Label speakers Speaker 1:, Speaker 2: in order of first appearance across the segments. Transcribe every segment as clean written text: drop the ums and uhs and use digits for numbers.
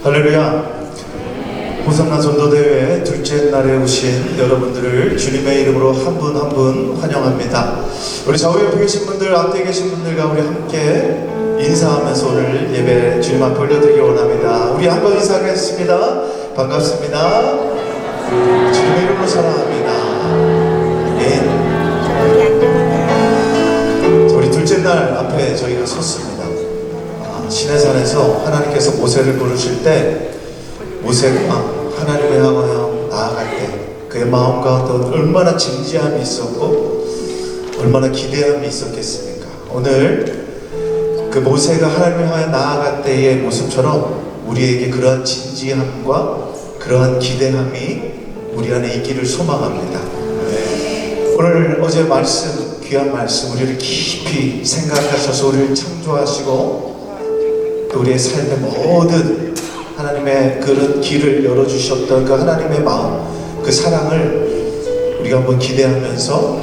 Speaker 1: 할렐루야. 호산나 전도대회 둘째 날에 오신 여러분들을 주님의 이름으로 한 분 한 분 환영합니다. 우리 좌우 옆에 계신 분들, 앞에 계신 분들과 우리 함께 인사하면서 오늘 예배 주님 앞에 올려드리기 원합니다. 우리 한번 인사하겠습니다. 반갑습니다. 주님의 이름으로 사랑합니다. 아멘. 우리 둘째 날 앞에 저희가 섰습니다. 시내산에서 하나님께서 모세를 부르실 때 모세가 하나님을 향하여 나아갈 때 그의 마음 가운데 얼마나 진지함이 있었고 얼마나 기대함이 있었겠습니까? 오늘 그 모세가 하나님을 향하여 나아갈 때의 모습처럼 우리에게 그러한 진지함과 그러한 기대함이 우리 안에 있기를 소망합니다. 오늘 어제 말씀, 귀한 말씀 우리를 깊이 생각하셔서 우리를 창조하시고 또 우리의 삶의 모든 하나님의 그런 길을 열어주셨던 그 하나님의 마음, 그 사랑을 우리가 한번 기대하면서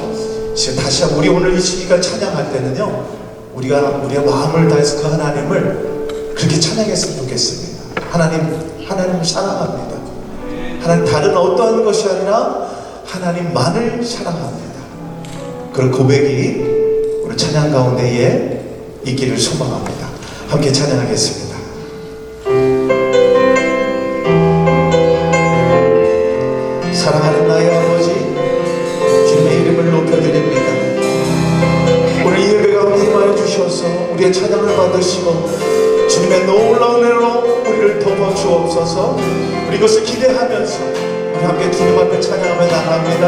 Speaker 1: 지금 다시 한번 우리 오늘 이 시간 찬양할 때는요, 우리가 우리의 마음을 다해서 그 하나님을 그렇게 찬양했으면 좋겠습니다. 하나님을 사랑합니다. 하나님 다른 어떠한 것이 아니라 하나님만을 사랑합니다. 그런 고백이 우리 찬양 가운데에 있기를 소망합니다. 함께 찬양하겠습니다. 사랑하는 나의 아버지, 주님의 이름을 높여드립니다. 오늘 이 예배 가운데 임하여 주셔서 우리의 찬양을 받으시고 주님의 놀라운 은혜로 우리를 덮어주옵소서. 우리 이것을 기대하면서 우리 함께 주님 앞에 찬양하며 나갑니다.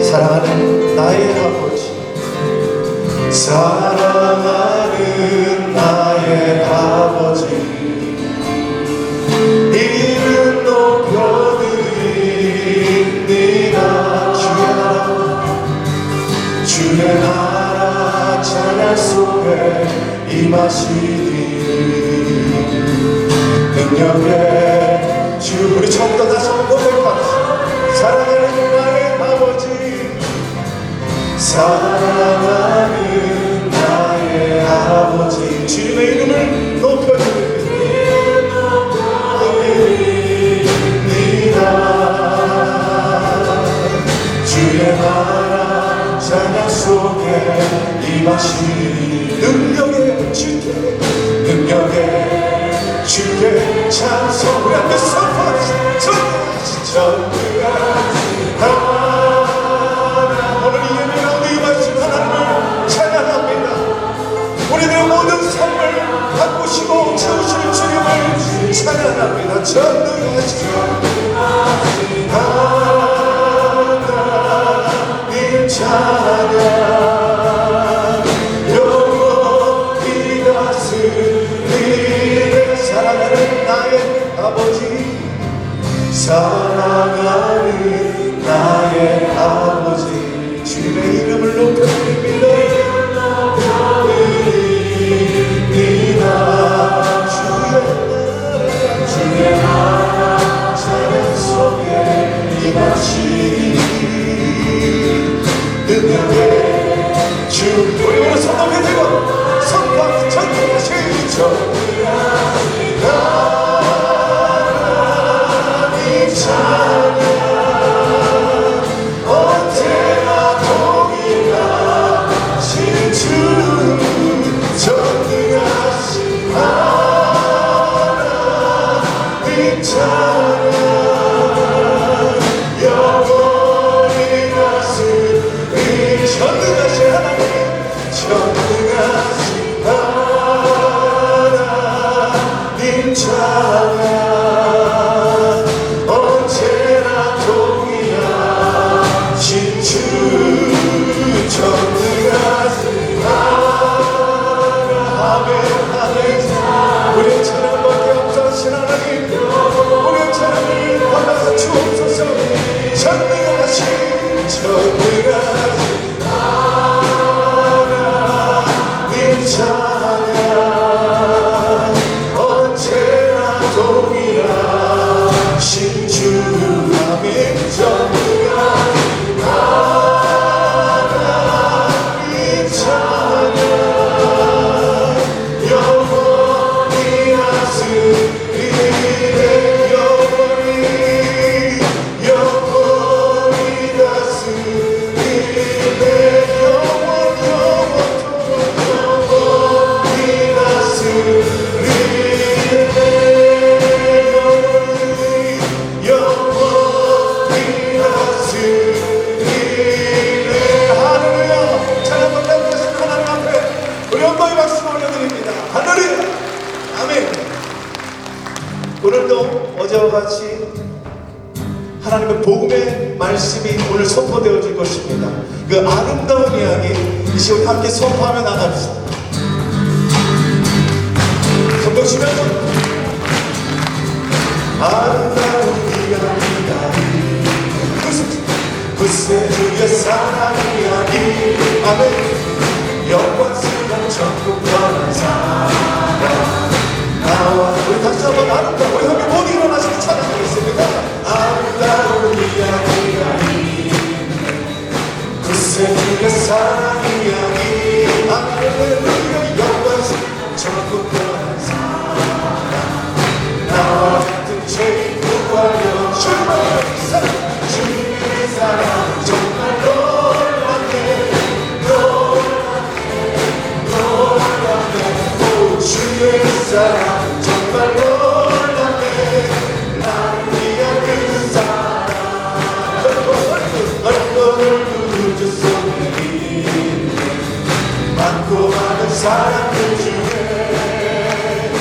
Speaker 1: 사랑하는 나의 아버지, 사랑하는 나의 아버지, 이름 높여드립니다. 주의 나라 찬양 속에 임하시니 능력의 주. 우리 처음부터 다시 한번 고백합시다. 사랑하는 나의 아버지, 사랑하는 나의 아버지, 주님의 이름을 높여드립니다. 주의 나라 찬양 속에 임하시니 능력의 주께 찬송. 우리 함께 선포합시다. 전능하신 오늘 이 예배 가운데 임하신 하나님을 찬양합니다. 우리들의 모든 삶을 바꾸시고 채우시는 주님을 찬양합니다. 전능하신 하나님 찬양 영원히 다스리네. 사랑하는 나의 아버지, 사랑하는 나의 아버지, 주님의 이름을 높여드립니다. 주의 나라 찬양 속에 임하시니 능력의 주. 우리 오늘 선포해 들고 선포 전능하신 주 하나님 찬양 언제나 동일하신 주. 전능하신 하나님 찬양 영원히 다스리. 전능하신 하나님, 전능하신 하나님 같이 하나님의 복음의 말씀이 오늘 선포되어질 것입니다. 그 아름다운 이야기 이 시간 함께 선포하며 나갑시다. 손 드시면 아름다운 이야기가 구세주의 사랑 이야기 아멘. 영광스러운 천국 떠난 사랑 나와 우리 다시 한번 아름다운 우리 함께 모두 일어나시고 찬양하겠습니다. 아름다운 이야기가 구세주의 사랑 이야기 아멘. 영광스러운 천국 떠난 사랑 나와 같은 죄인 구하려 주님의 사랑 주님의 사랑 정말 놀랍네 놀랍네 주의 사랑 정말 놀랍네 나를 위한 그 사랑 얼굴을 구주소니 많고 많은 사랑들 중에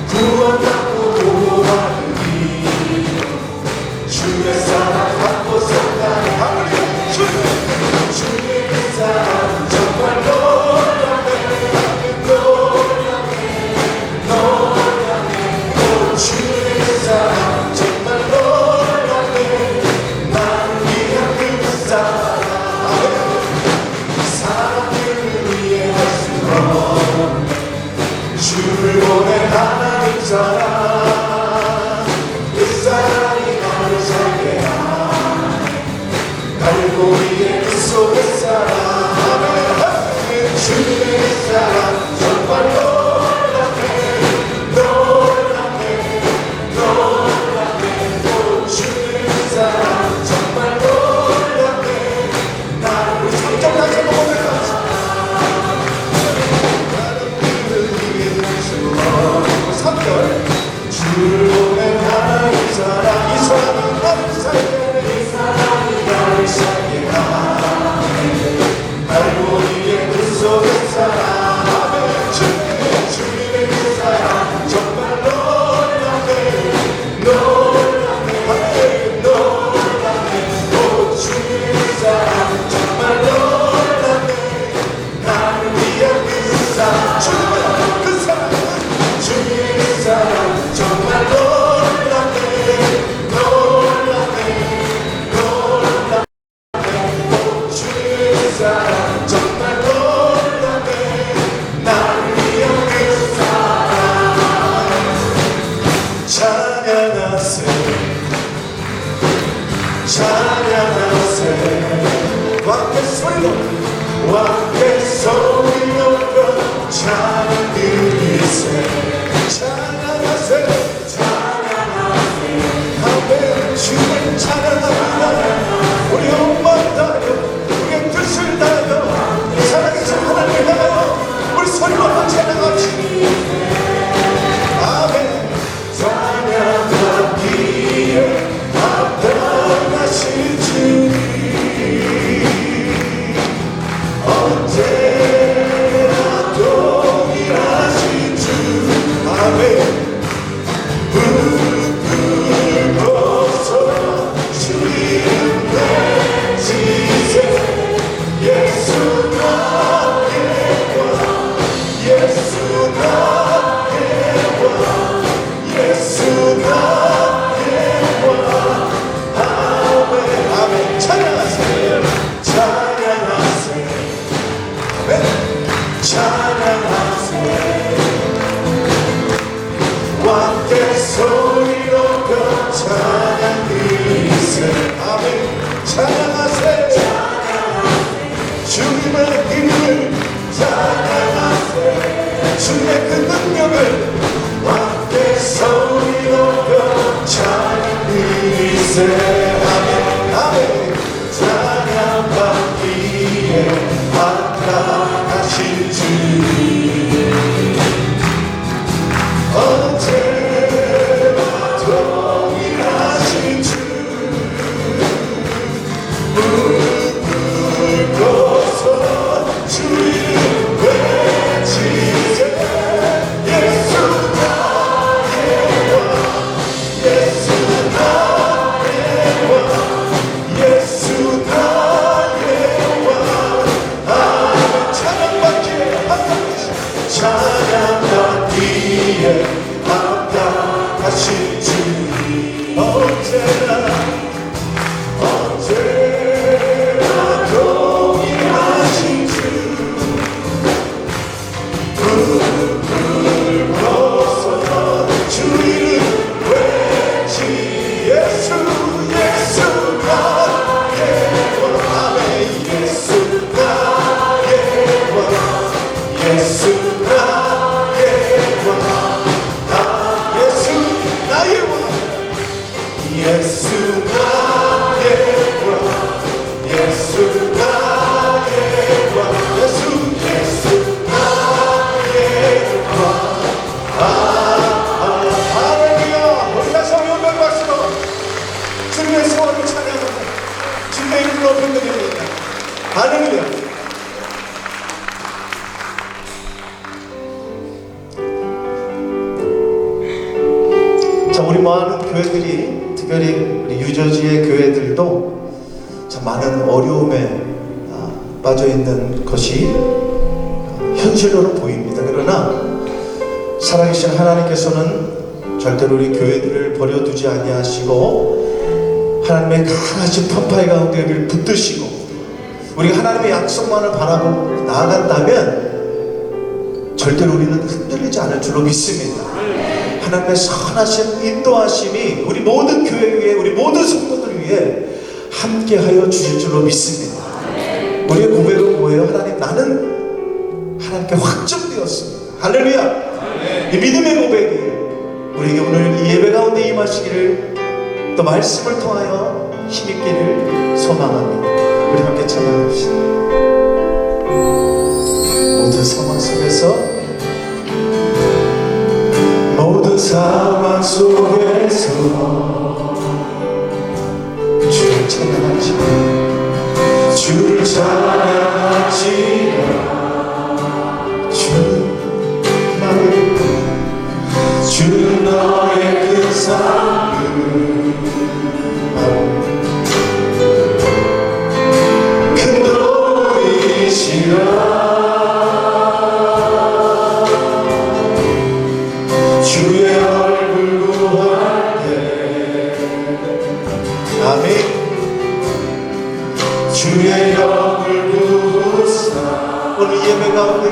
Speaker 1: 구원받고 보호받으니 주의 사랑 받고 산다니 하늘이 주의 사랑 정말 놀랍네 놀랍네 주의 사랑 정말 놀랍네 나를 위한 그 사랑 사랑을 위해 할 수 없네 주를 보낸 하나님 사랑 그 사랑이 나를 살게 하네 갈보리의 그 속의 사랑 주의 사랑 정말 놀랍네 놀랍네 놀랍네 주의 사랑 정말 놀랍네 나를 우리 성경 다시 한번 고백합시다. 나는 그를 위해 할 수 없는 3절 주를 보낸 하나님 사랑 이 사랑이 나를 살게 이 사랑이 나를 살게 하네 갈보리의 그 속의 사랑 주님의 그 사랑 정말 놀랍네 놀랍네 놀랍네 주님의 사랑 정말 놀랍네 나를 위한 그 사랑 주님의 그 사랑 주님의 그 사랑 정말 놀랍네 놀랍네 놀랍네 주님의 사랑 정말 놀랍네 나를 위한 그 사랑 찬양하세 찬양하세 왕의 소리로 왕의 소리로 찬양 드리세 찬양하세 찬양하세 아멘 주님 찬양합니다 우리 영광 다하여 우리의 뜻을 다하여 살아계신 하나님을 향하여 우리 소리로 한번 찬양합시다. 아멘 찬양하기에 합당하신 주님 언제나 동일하신 주 아멘 부끄러워서 주 이름 외치세 예수 나의 왕 예수 나의 왕 예수 나의 왕 아멘 아멘 찬양하세요 찬양하세요 아멘 찬양하세요 왕께 소리로 그 찬양 드리세 아멘 찬양하세요 주님의 이름을 찬양하세 주의 그 능력을 왕께 소리로 그 찬양 드리세 아멘 아멘 찬양받기에 합당하신 주님 언제나 동일하신 주 묻고서 주 이름 외치세 예수 나의 왕 예수 찬양받기에 합당하신 주님 언제나 동일하신 주 불러서 주 이름 외치 예수 예수 나의 원 아멘 예수 나의 원 예수 나의 원 예수 나의 원 예수 나의 원 예수 나의 원 예수 예수 나의 원 할렐루야 우리 다시 한번 연말 박수로 주님의 소원을 찬양합니다 주님의 이름으로 변명합니다 할렐루야 우리 많은 교회들이 특별히 우리 유저지의 교회들도 참 많은 어려움에 빠져 있는 것이 현실로는 보입니다. 그러나 살아계신 하나님께서는 절대로 우리 교회들을 버려두지 아니하시고 하나님의 강하신 편파의 가운데 우리를 붙드시고 우리가 하나님의 약속만을 바라고 나아간다면 절대로 우리는 흔들리지 않을 줄로 믿습니다. 하나님의 선하신 인도하심이 우리 모든 교회 위에 우리 모든 성도들 위해 함께하여 주실 줄로 믿습니다. 우리의 고백은 뭐예요? 하나님 나는 하나님께 확정되었습니다. 할렐루야. 이 믿음의 고백이 우리에게 오늘 이 예배 가운데 임하시기를 또 말씀을 통하여 힘있기를 소망합니다. 우리 함께 찬양합시다. 모든 상황 속에서 모든 상황 속에서 주를 찬양하지 주를 찬양하지 주는 너의 큰 사랑을 큰 도리시라 주의 얼굴 구할 때 아멘 주의 얼굴 구사 오늘 예배 가운데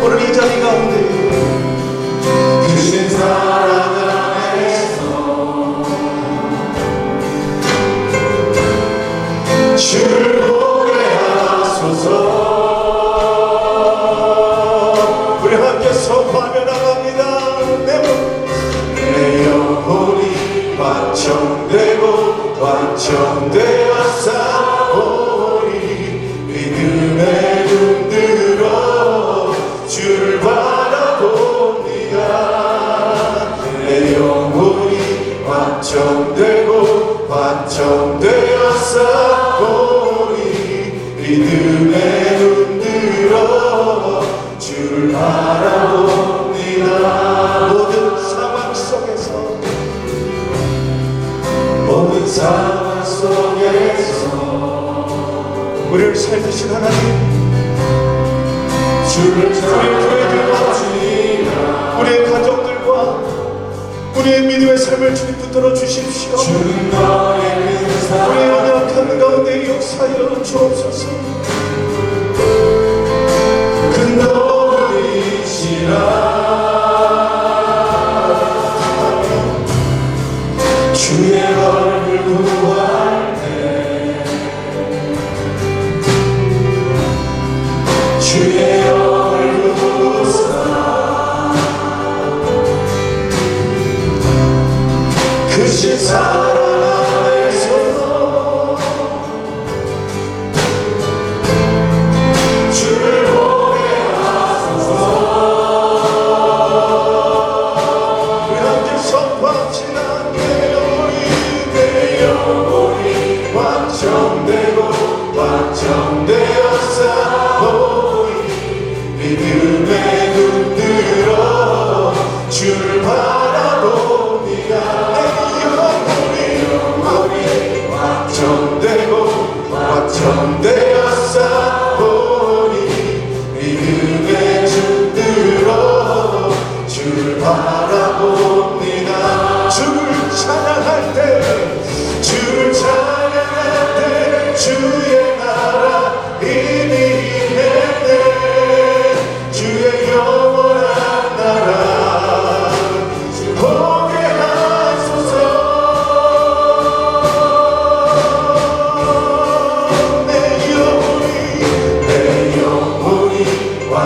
Speaker 1: 오늘 이 자리 가운데 주신 사랑 안에서 주를 보게하소서 우리 함께 선포하며 나갑니다. 내 영혼이 완성되고 완성되어 싸우니 믿음의 눈들어 주를 바라봅니다. 내 영혼이 완성되고 완성되어 싸우니 믿음의 눈들어 주를 바라봅니다. 모든 상황 속에서 우리를 살리신 하나님 우리의 교회들과 우리의 가정들과 우리의 믿음의 삶을 주님 붙들어 주십시오. 우리의 연약한 가운데 역사하여 주옵소서. 큰 도리시라 주의 얼굴 구할 때 주의 얼굴 구사 크신 사랑 안에서 주를 보게 하소서. 우리 함께 선포합시다. 내 영혼이 완성되고 완성되어 싸우니 믿음의 눈들어 주를 바라봅니다. 내 영혼이 완성되고 완성되어 싸우니 믿음의 눈들어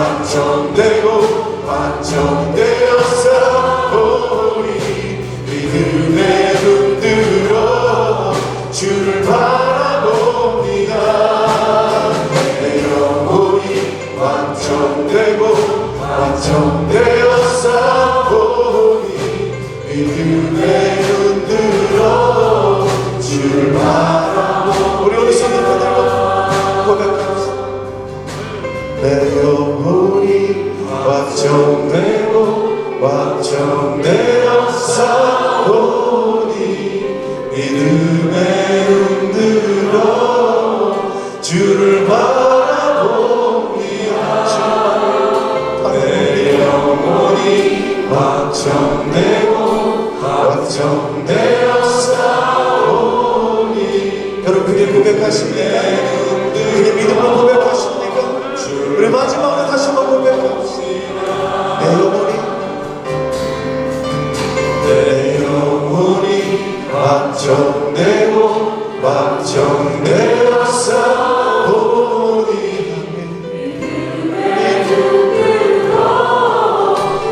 Speaker 1: 확정되고 확정되었사오니 믿음의 눈 들어 주를 바라봅니다. 내 영혼이 확정되고 확정되었사오니 믿음의 눈 들어 주를 바라봅니다. 우리 오늘 손 들고 고백합시다. 내 영혼이 확정되고 확정되었사오니 믿음의 눈 들어 주를 바라봅니다. 내 영혼이 확정되고 확정되었사오니 여러분 그게 고백하십니까? 그게 믿음으로 고백하십니까? 우리 마지막으로 다시 한번 고백합시다. 내 영혼이 확정되고 확정되었사오니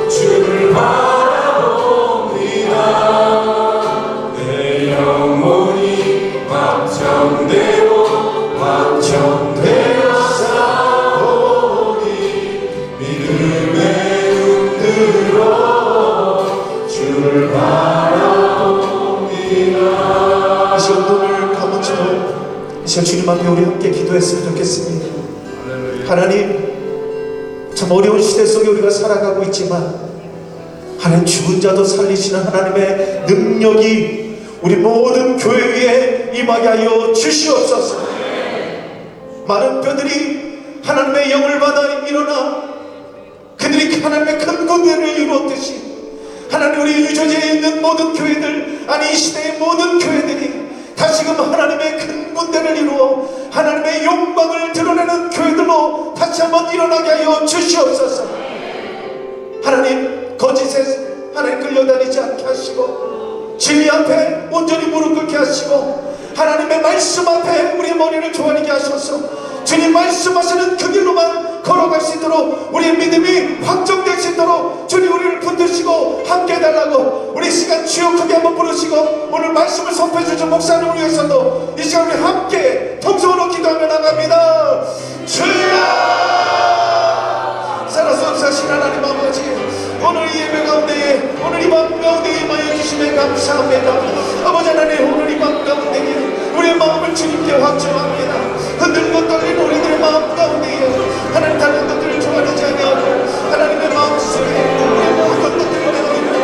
Speaker 1: 주를 바라봅니다. 내 영혼이 확정되고 확정되었사오니 믿음의 눈 들어 주를 바라봅니다. 이 시간 눈을 감으시고 이 시간 주님 앞에 우리 함께 기도했으면 좋겠습니다. 하나님, 참 어려운 시대 속에 우리가 살아가고 있지만 하나님, 죽은 자도 살리시는 하나님의 능력이 우리 모든 교회 위에 임하게 하여 주시옵소서. 많은 뼈들이 하나님의 영을 받아 일어나 그들이 하나님의 큰 군대를 이루었듯이 하나님, 우리 유저지에 있는 모든 교회들, 아니 이 시대의 모든 교회들이 다시금 하나님의 큰 군대를 이루어 하나님의 영광을 드러내는 교회들로 다시 한번 일어나게 하여 주시옵소서. 하나님, 거짓에 하나님 끌려다니지 않게 하시고 진리 앞에 온전히 무릎 꿇게 하시고 하나님의 말씀 앞에 우리의 머리를 조아리게 하셔서 주님 말씀하시는 그 길로만 걸어갈 수 있도록 우리의 믿음이 확정될 수 있도록 주님 우리를 붙드시고 함께 해달라고 우리 시간 주여 크게 한번 부르시고 오늘 말씀을 선포해 주신 목사님을 위해서도 이 시간 우리 함께 통성으로 기도하며 나갑니다. 주여, 살아서 역사하신 하나님 아버지, 오늘 이 예배 가운데에 오늘 이 밤 가운데에 임하여 주심에 감사합니다. 아버지 하나님, 오늘 이 밤 가운데에 우리의 마음을 주님께 확정합니다. 흔들고 떨리는 우리들의 마음 가운데에 하나님, 다른 것들을 좋아하지 아니하고 하나님의 마음속에 우리의 모든 것들을 내어드립니다.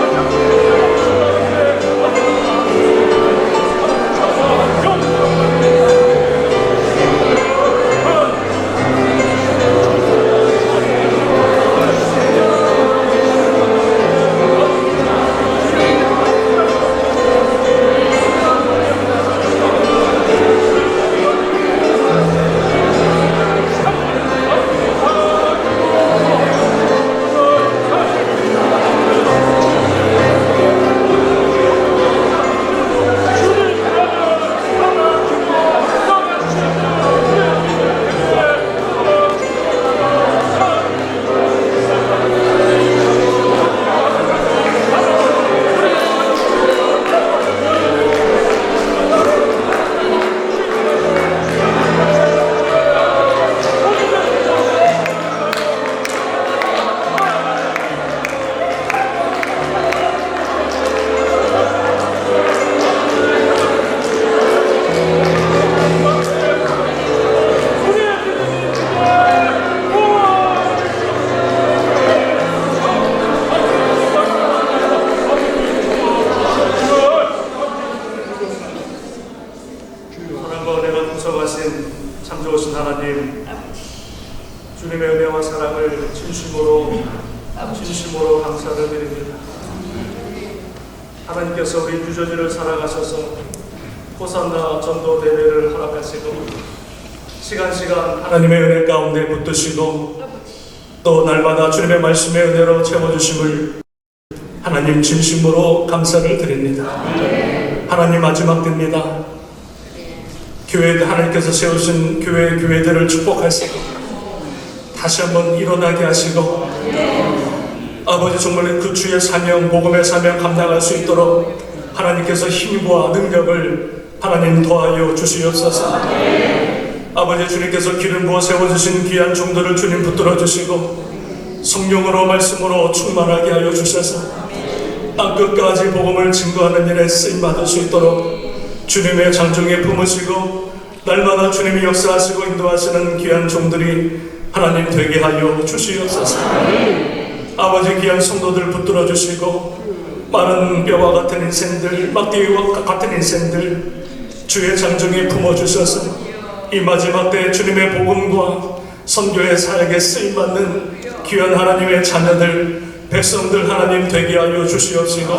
Speaker 2: 참 좋으신 하나님, 주님의 은혜와 사랑을 진심으로 감사를 드립니다. 하나님께서 우리 유저지를 살아가셔서 호산나 전도 대회를 허락하시고 시간 하나님의 은혜 가운데 붙드시고 또 날마다 주님의 말씀의 은혜로 채워주심을 하나님 진심으로 감사를 드립니다. 하나님, 마지막 때입니다. 교회, 하나님께서 세우신 교회들을 축복하시고 다시 한번 일어나게 하시고 아버지 정말 그 주의 사명, 복음의 사명 감당할 수 있도록 하나님께서 힘과 능력을 하나님 더하여 주시옵소서. 아버지 주님께서 기름 부어 세워주신 귀한 종들을 주님 붙들어 주시고 성령으로 말씀으로 충만하게 하여 주셔서 땅끝까지 복음을 증거하는 일에 쓰임받을 수 있도록 주님의 장정에 품으시고 날마다 주님이 역사하시고 인도하시는 귀한 종들이 하나님 되게 하여 주시옵소서. 아버지 귀한 성도들 붙들어 주시고 많은 뼈와 같은 인생들, 막대기와 같은 인생들 주의 장정에 품어주셔서 이 마지막 때 주님의 복음과 선교의 사역에 쓰임받는 귀한 하나님의 자녀들, 백성들 하나님 되게 하여 주시옵시고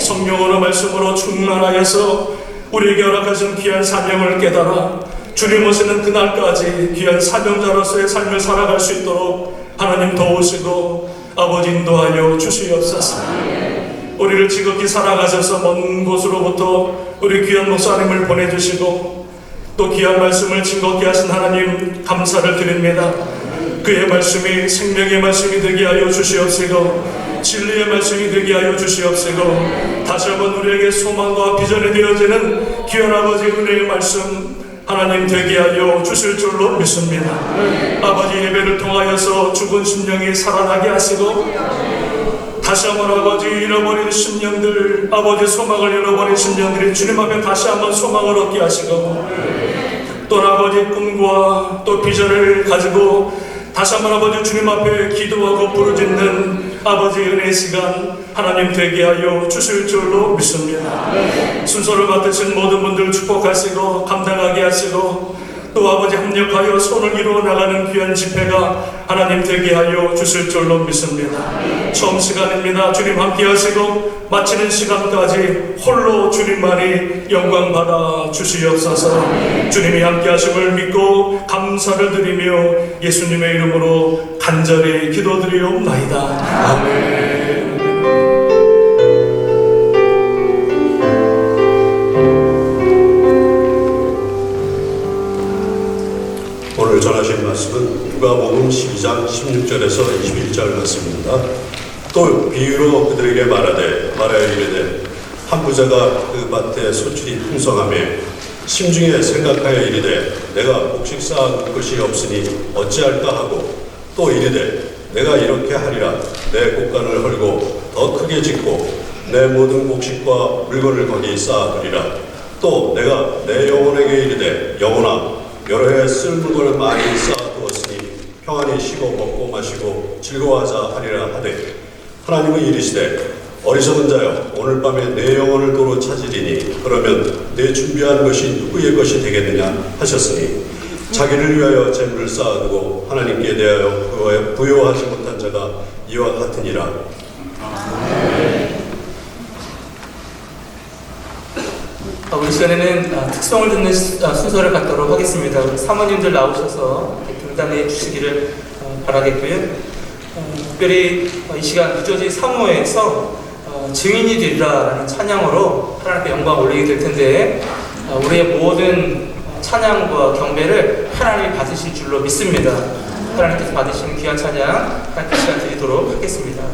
Speaker 2: 성령으로 말씀으로 충만하여서 우리에게 허락하신 귀한 사명을 깨달아 주님 오시는 그날까지 귀한 사명자로서의 삶을 살아갈 수 있도록 하나님 도우시고 아버지 인도하여 주시옵소서. 우리를 지극히 살아가셔서 먼 곳으로부터 우리 귀한 목사님을 보내주시고 또 귀한 말씀을 즐겁게 하신 하나님 감사를 드립니다. 그의 말씀이 생명의 말씀이 되게 하여 주시옵시고 진리의 말씀이 되게 하여 주시옵시고 다시 한번 우리에게 소망과 비전이 되어지는 귀한 아버지 은혜의 말씀 하나님 되게 하여 주실 줄로 믿습니다. 아버지 예배를 통하여서 죽은 심령이 살아나게 하시고 다시 한번 아버지 잃어버린 심령들, 아버지 소망을 잃어버린 심령들이 주님 앞에 다시 한번 소망을 얻게 하시고 또 아버지 꿈과 또 비전을 가지고 다시 한번 아버지 주님 앞에 기도하고 부르짖는 아버지 은혜의 시간 하나님 되게 하여 주실 줄로 믿습니다. 순서를 맡으신 모든 분들 축복하시고 감당하게 하시고 또 아버지 합력하여 손을 이루어 나가는 귀한 집회가 하나님 되게 하여 주실 줄로 믿습니다. 처음 시간입니다. 주님 함께 하시고 마치는 시간까지 홀로 주님만이 영광 받아 주시옵소서. 주님이 함께 하심을 믿고 감사를 드리며 예수님의 이름으로 간절히 기도드리옵나이다. 아멘.
Speaker 3: 오늘 전하신 말씀은 누가복음 12장 16절에서 21절 말씀입니다. 또 비유로 그들에게 말하여 이르되 한 부자가 그 밭에 소출이 풍성하며 심중에 생각하여 이르되 내가 곡식 쌓아둘 것이 없으니 어찌할까 하고 또 이르되 내가 이렇게 하리라 내 곡간을 헐고 더 크게 짓고 내 모든 곡식과 물건을 거기 쌓아두리라. 또 내가 내 영혼에게 이르되 영혼아 여러 해 쓸 물건을 많이 쌓아두었으니 평안히 쉬고 먹고 마시고 즐거워하자 하리라 하되 하나님은 이르시되 어리석은 자여 오늘 밤에 내 영혼을 도로 찾으리니 그러면 내 준비한 것이 누구의 것이 되겠느냐 하셨으니 자기를 위하여 재물을 쌓아두고 하나님께 대하여 부요하지 못한 자가 이와 같으니라.
Speaker 4: 우리 시간에는 특성을 듣는 순서를 갖도록 하겠습니다. 우리 사모님들 나오셔서 등단해 주시기를 바라겠고요. 특별히 이 시간 유저지 사모에서 증인이 되리라라는 찬양으로 하나님께 영광 올리게 될 텐데 우리의 모든 찬양과 경배를 하나님이 받으실 줄로 믿습니다. 하나님께서 받으시는 귀한 찬양 함께 시간 드리도록 하겠습니다.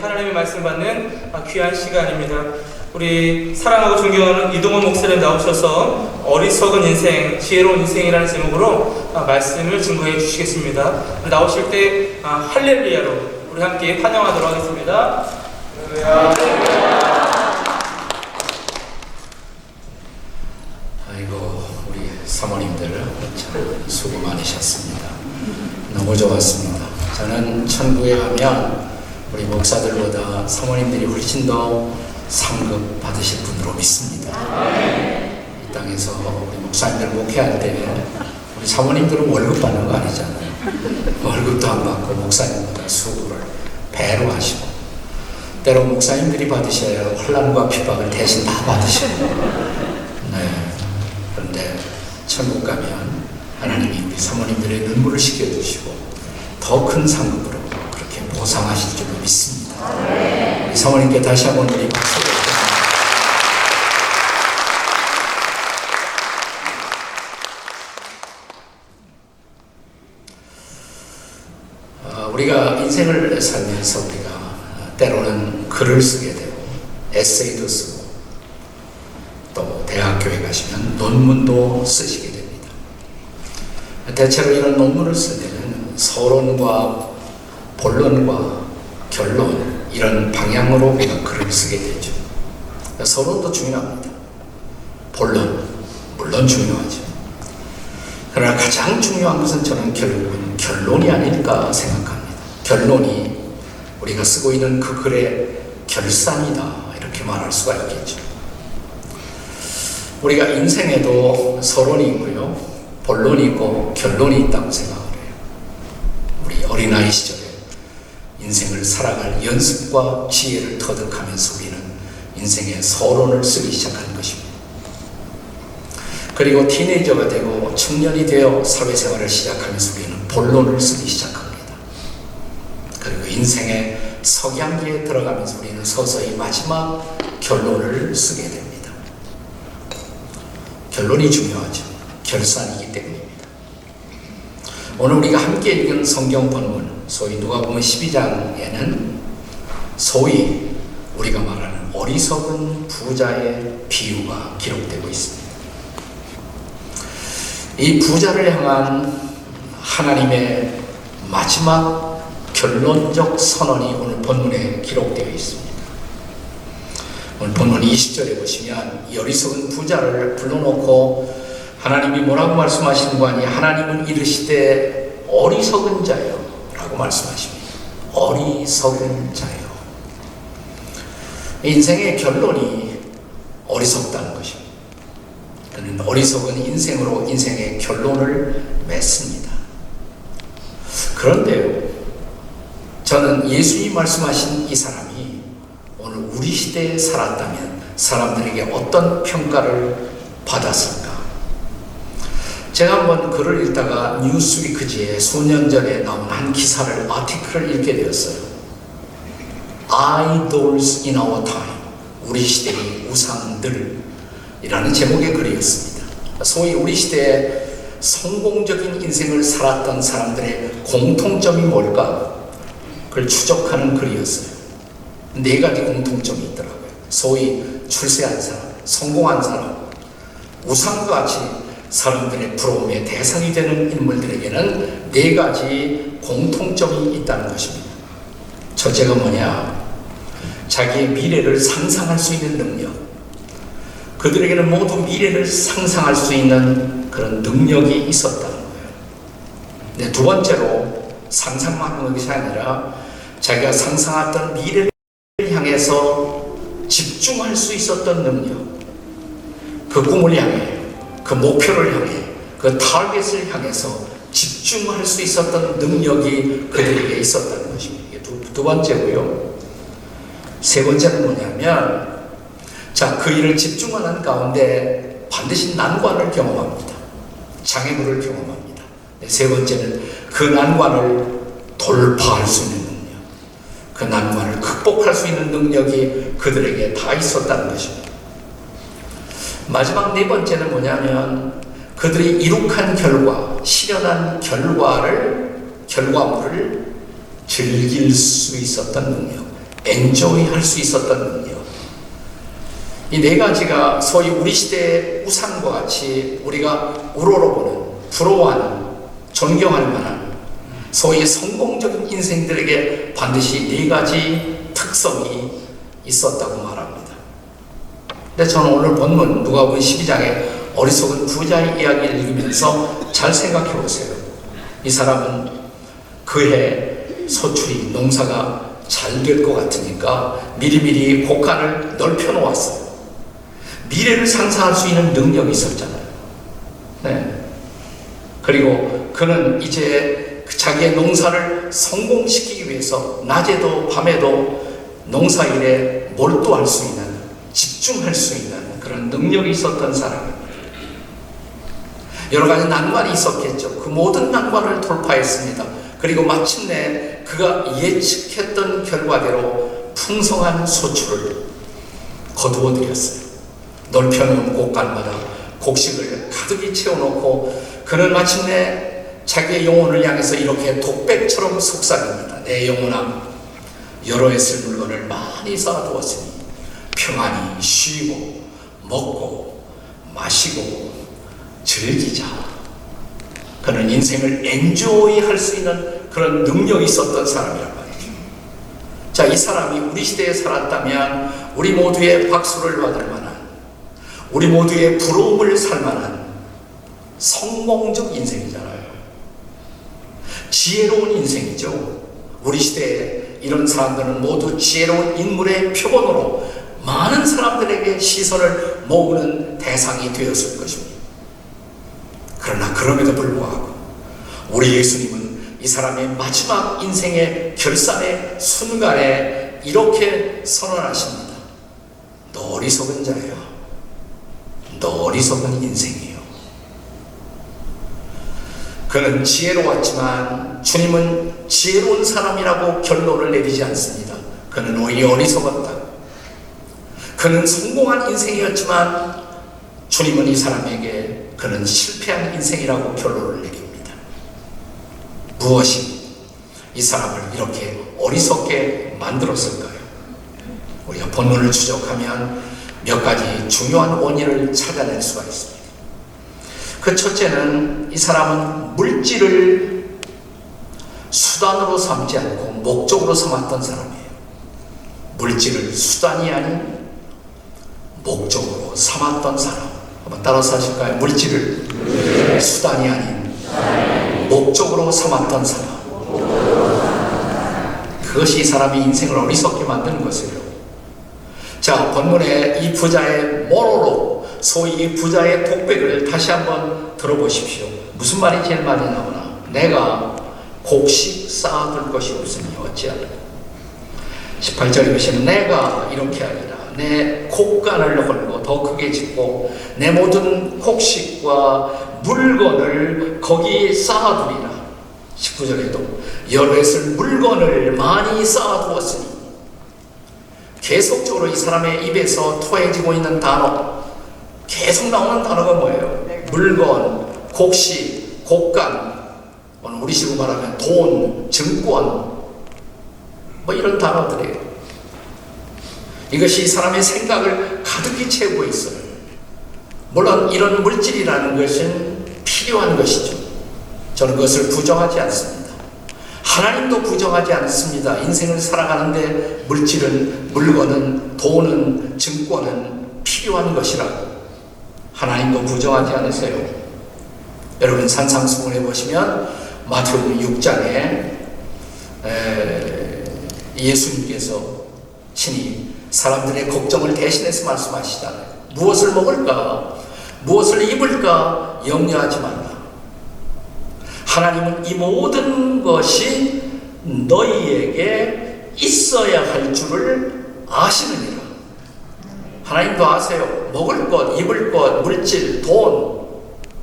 Speaker 4: 하나님의 말씀 받는 귀한 시간입니다. 우리 사랑하고 존경하는 이동원 목사님 나오셔서 어리석은 인생, 지혜로운 인생이라는 제목으로 말씀을 증거해 주시겠습니다. 나오실 때 할렐루야로 우리 함께 환영하도록 하겠습니다.
Speaker 5: 아이고, 우리 사모님들 참 수고 많으셨습니다. 너무 좋았습니다. 저는 천국에 가면 우리 목사들보다 사모님들이 훨씬 더 상급 받으실 분으로 믿습니다. 이 땅에서 우리 목사님들 목회할 때 우리 사모님들은 월급 받는 거 아니잖아요. 월급도 안 받고 목사님보다 수고를 배로 하시고, 때로 목사님들이 받으셔야 혼란과 핍박을 대신 다 받으시고, 네. 그런데 천국 가면 하나님이 우리 사모님들의 눈물을 씻겨주시고 더 큰 상급으로 그렇게 보상하실 줄로 믿습니다. 우리 사모님께 다시 한번 우리 박수를 드립니다. 우리가 인생을 살면서 우리가 때로는 글을 쓰게 되고 에세이도 쓰고 또 대학교에 가시면 논문도 쓰시게 됩니다. 대체로 이런 논문을 쓸 때는 서론과 본론과 결론 이런 방향으로 우리가 글을 쓰게 되죠. 서론도 중요합니다. 본론 물론 중요하죠. 그러나 가장 중요한 것은 저는 결국은 결론이 아닐까 생각합니다. 결론이 우리가 쓰고 있는 그 글의 결산이다 이렇게 말할 수가 있겠죠. 우리가 인생에도 서론이 있고요, 본론이 있고 결론이 있다고 생각을 해요. 우리 어린아이 시절에 인생을 살아갈 연습과 지혜를 터득하면서 우리는 인생의 서론을 쓰기 시작하는 것입니다. 그리고 티네이저가 되고 청년이 되어 사회생활을 시작하면서 우리는 본론을 쓰기 시작합니다. 그리고 인생의 석양기에 들어가면서 우리는 서서히 마지막 결론을 쓰게 됩니다. 결론이 중요하죠. 결산이기 때문입니다. 오늘 우리가 함께 읽은 성경 본문, 소위 누가복음 12장에는 소위 우리가 말하는 어리석은 부자의 비유가 기록되고 있습니다. 이 부자를 향한 하나님의 마지막 결론적 선언이 오늘 본문에 기록되어 있습니다. 오늘 본문 20절에 보시면 이 어리석은 부자를 불러놓고 하나님이 뭐라고 말씀하시는 거 아니에요? 하나님은 이르시되 어리석은 자요 라고 말씀하십니다. 어리석은 자요. 인생의 결론이 어리석다는 것입니다. 그는 어리석은 인생으로 인생의 결론을 맺습니다. 그런데요, 저는 예수님이 말씀하신 이 사람이 오늘 우리 시대에 살았다면 사람들에게 어떤 평가를 받았을까? 제가 한번 글을 읽다가 뉴스위크지에 수년 전에 나온 한 기사를, 아티클을 읽게 되었어요. Idols in our time, 우리 시대의 우상들 이라는 제목의 글이었습니다. 소위 우리 시대에 성공적인 인생을 살았던 사람들의 공통점이 뭘까? 그걸 추적하는 글이었어요. 네 가지 공통점이 있더라고요. 소위 출세한 사람, 성공한 사람, 우상과 같이 사람들의 부러움의 대상이 되는 인물들에게는 네 가지 공통점이 있다는 것입니다. 첫째가 뭐냐? 자기의 미래를 상상할 수 있는 능력. 그들에게는 모두 미래를 상상할 수 있는 그런 능력이 있었다는 거예요. 네, 두 번째로 상상만 하는 것이 아니라 자기가 상상했던 미래를 향해서 집중할 수 있었던 능력, 그 꿈을 향해, 그 목표를 향해, 그 타겟을 향해서 집중할 수 있었던 능력이 그들에게 있었다는 것입니다. 이게 두 번째고요. 세 번째는 뭐냐면, 자, 그 일을 집중하는 가운데 반드시 난관을 경험합니다. 장애물을 경험합니다. 세 번째는 그 난관을 돌파할 수 있는 능력, 그 난관을 극복할 수 있는 능력이 그들에게 다 있었다는 것입니다. 마지막 네 번째는 뭐냐면 그들이 이룩한 결과, 실현한 결과물을 즐길 수 있었던 능력, 엔조이 할 수 있었던 능력. 이 네 가지가 소위 우리 시대의 우상과 같이 우리가 우러러보는, 부러워하는, 존경할 만한 소위 성공적인 인생들에게 반드시 네 가지 특성이 있었다고 말합니다. 근데 저는 오늘 본문 누가복음 12장의 어리석은 부자의 이야기를 읽으면서 잘 생각해 보세요. 이 사람은 그해 소출이, 농사가 잘 될 것 같으니까 미리미리 곡간을 넓혀 놓았어요. 미래를 상상할 수 있는 능력이 있었잖아요. 네. 그리고 그는 이제 자기의 농사를 성공시키기 위해서 낮에도 밤에도 농사일에 몰두할 수 있는, 집중할 수 있는 그런 능력이 있었던 사람입니다. 여러 가지 난관이 있었겠죠. 그 모든 난관을 돌파했습니다. 그리고 마침내 그가 예측했던 결과대로 풍성한 소출을 거두어들였어요. 넓혀놓은 곡간마다 곡식을 가득히 채워놓고 그는 마침내 자기의 영혼을 향해서 이렇게 독백처럼 속삭입니다. 내 영혼아, 여러 해 쓸 물건을 많이 쌓아두었으니 평안히 쉬고 먹고 마시고 즐기자. 그는 인생을 엔조이 할 수 있는 그런 능력이 있었던 사람이란 말이죠. 자, 이 사람이 우리 시대에 살았다면 우리 모두의 박수를 받을 만한, 우리 모두의 부러움을 살 만한 성공적 인생이잖아요. 지혜로운 인생이죠. 우리 시대에 이런 사람들은 모두 지혜로운 인물의 표본으로 많은 사람들에게 시선을 모으는 대상이 되었을 것입니다. 그러나 그럼에도 불구하고 우리 예수님은 이 사람의 마지막 인생의 결산의 순간에 이렇게 선언하십니다. 너 어리석은 자야. 너 어리석은 인생이에요. 그는 지혜로웠지만 주님은 지혜로운 사람이라고 결론을 내리지 않습니다. 그는 오히려 어리석었다. 그는 성공한 인생이었지만 주님은 이 사람에게 그는 실패한 인생이라고 결론을 내립니다. 무엇이 이 사람을 이렇게 어리석게 만들었을까요? 우리가 본문을 추적하면 몇 가지 중요한 원인을 찾아낼 수가 있습니다. 그 첫째는 이 사람은 물질을 수단으로 삼지 않고 목적으로 삼았던 사람이에요. 물질을 수단이 아닌 목적으로 삼았던 사람. 한번 따라서 하실까요? 물질을 수단이 아닌 목적으로 삼았던 사람. 그것이 이 사람이 인생을 어리석게 만드는 것이에요. 자, 본문의 이 부자의 모로로, 소위 이 부자의 독백을 다시 한번 들어보십시오. 무슨 말이 제일 많이 나오나? 내가 곡식 쌓아둘 것이 없으니 어찌하리까. 18절에 보시면 내가 이렇게 하리라. 내 곡간을 헐고 더 크게 짓고 내 모든 곡식과 물건을 거기에 쌓아두리라. 19절에도 여러 해 쓸 물건을 많이 쌓아두었으니. 계속적으로 이 사람의 입에서 토해지고 있는 단어, 계속 나오는 단어가 뭐예요? 물건, 곡식, 곡간, 오늘 우리식으로 말하면 돈, 증권, 뭐 이런 단어들이에요. 이것이 이 사람의 생각을 가득히 채우고 있어요. 물론 이런 물질이라는 것은 필요한 것이죠. 저는 그것을 부정하지 않습니다. 하나님도 부정하지 않습니다. 인생을 살아가는데 물질은, 물건은, 돈은, 증권은 필요한 것이라고 하나님도 부정하지 않으세요. 여러분 산상수훈에 보시면 마태복음 6장에 예수님께서 친히 사람들의 걱정을 대신해서 말씀하시잖아요. 무엇을 먹을까? 무엇을 입을까? 염려하지 말라. 하나님은 이 모든 것이 너희에게 있어야 할 줄을 아시느니라. 하나님도 아세요. 먹을 것, 입을 것, 물질, 돈,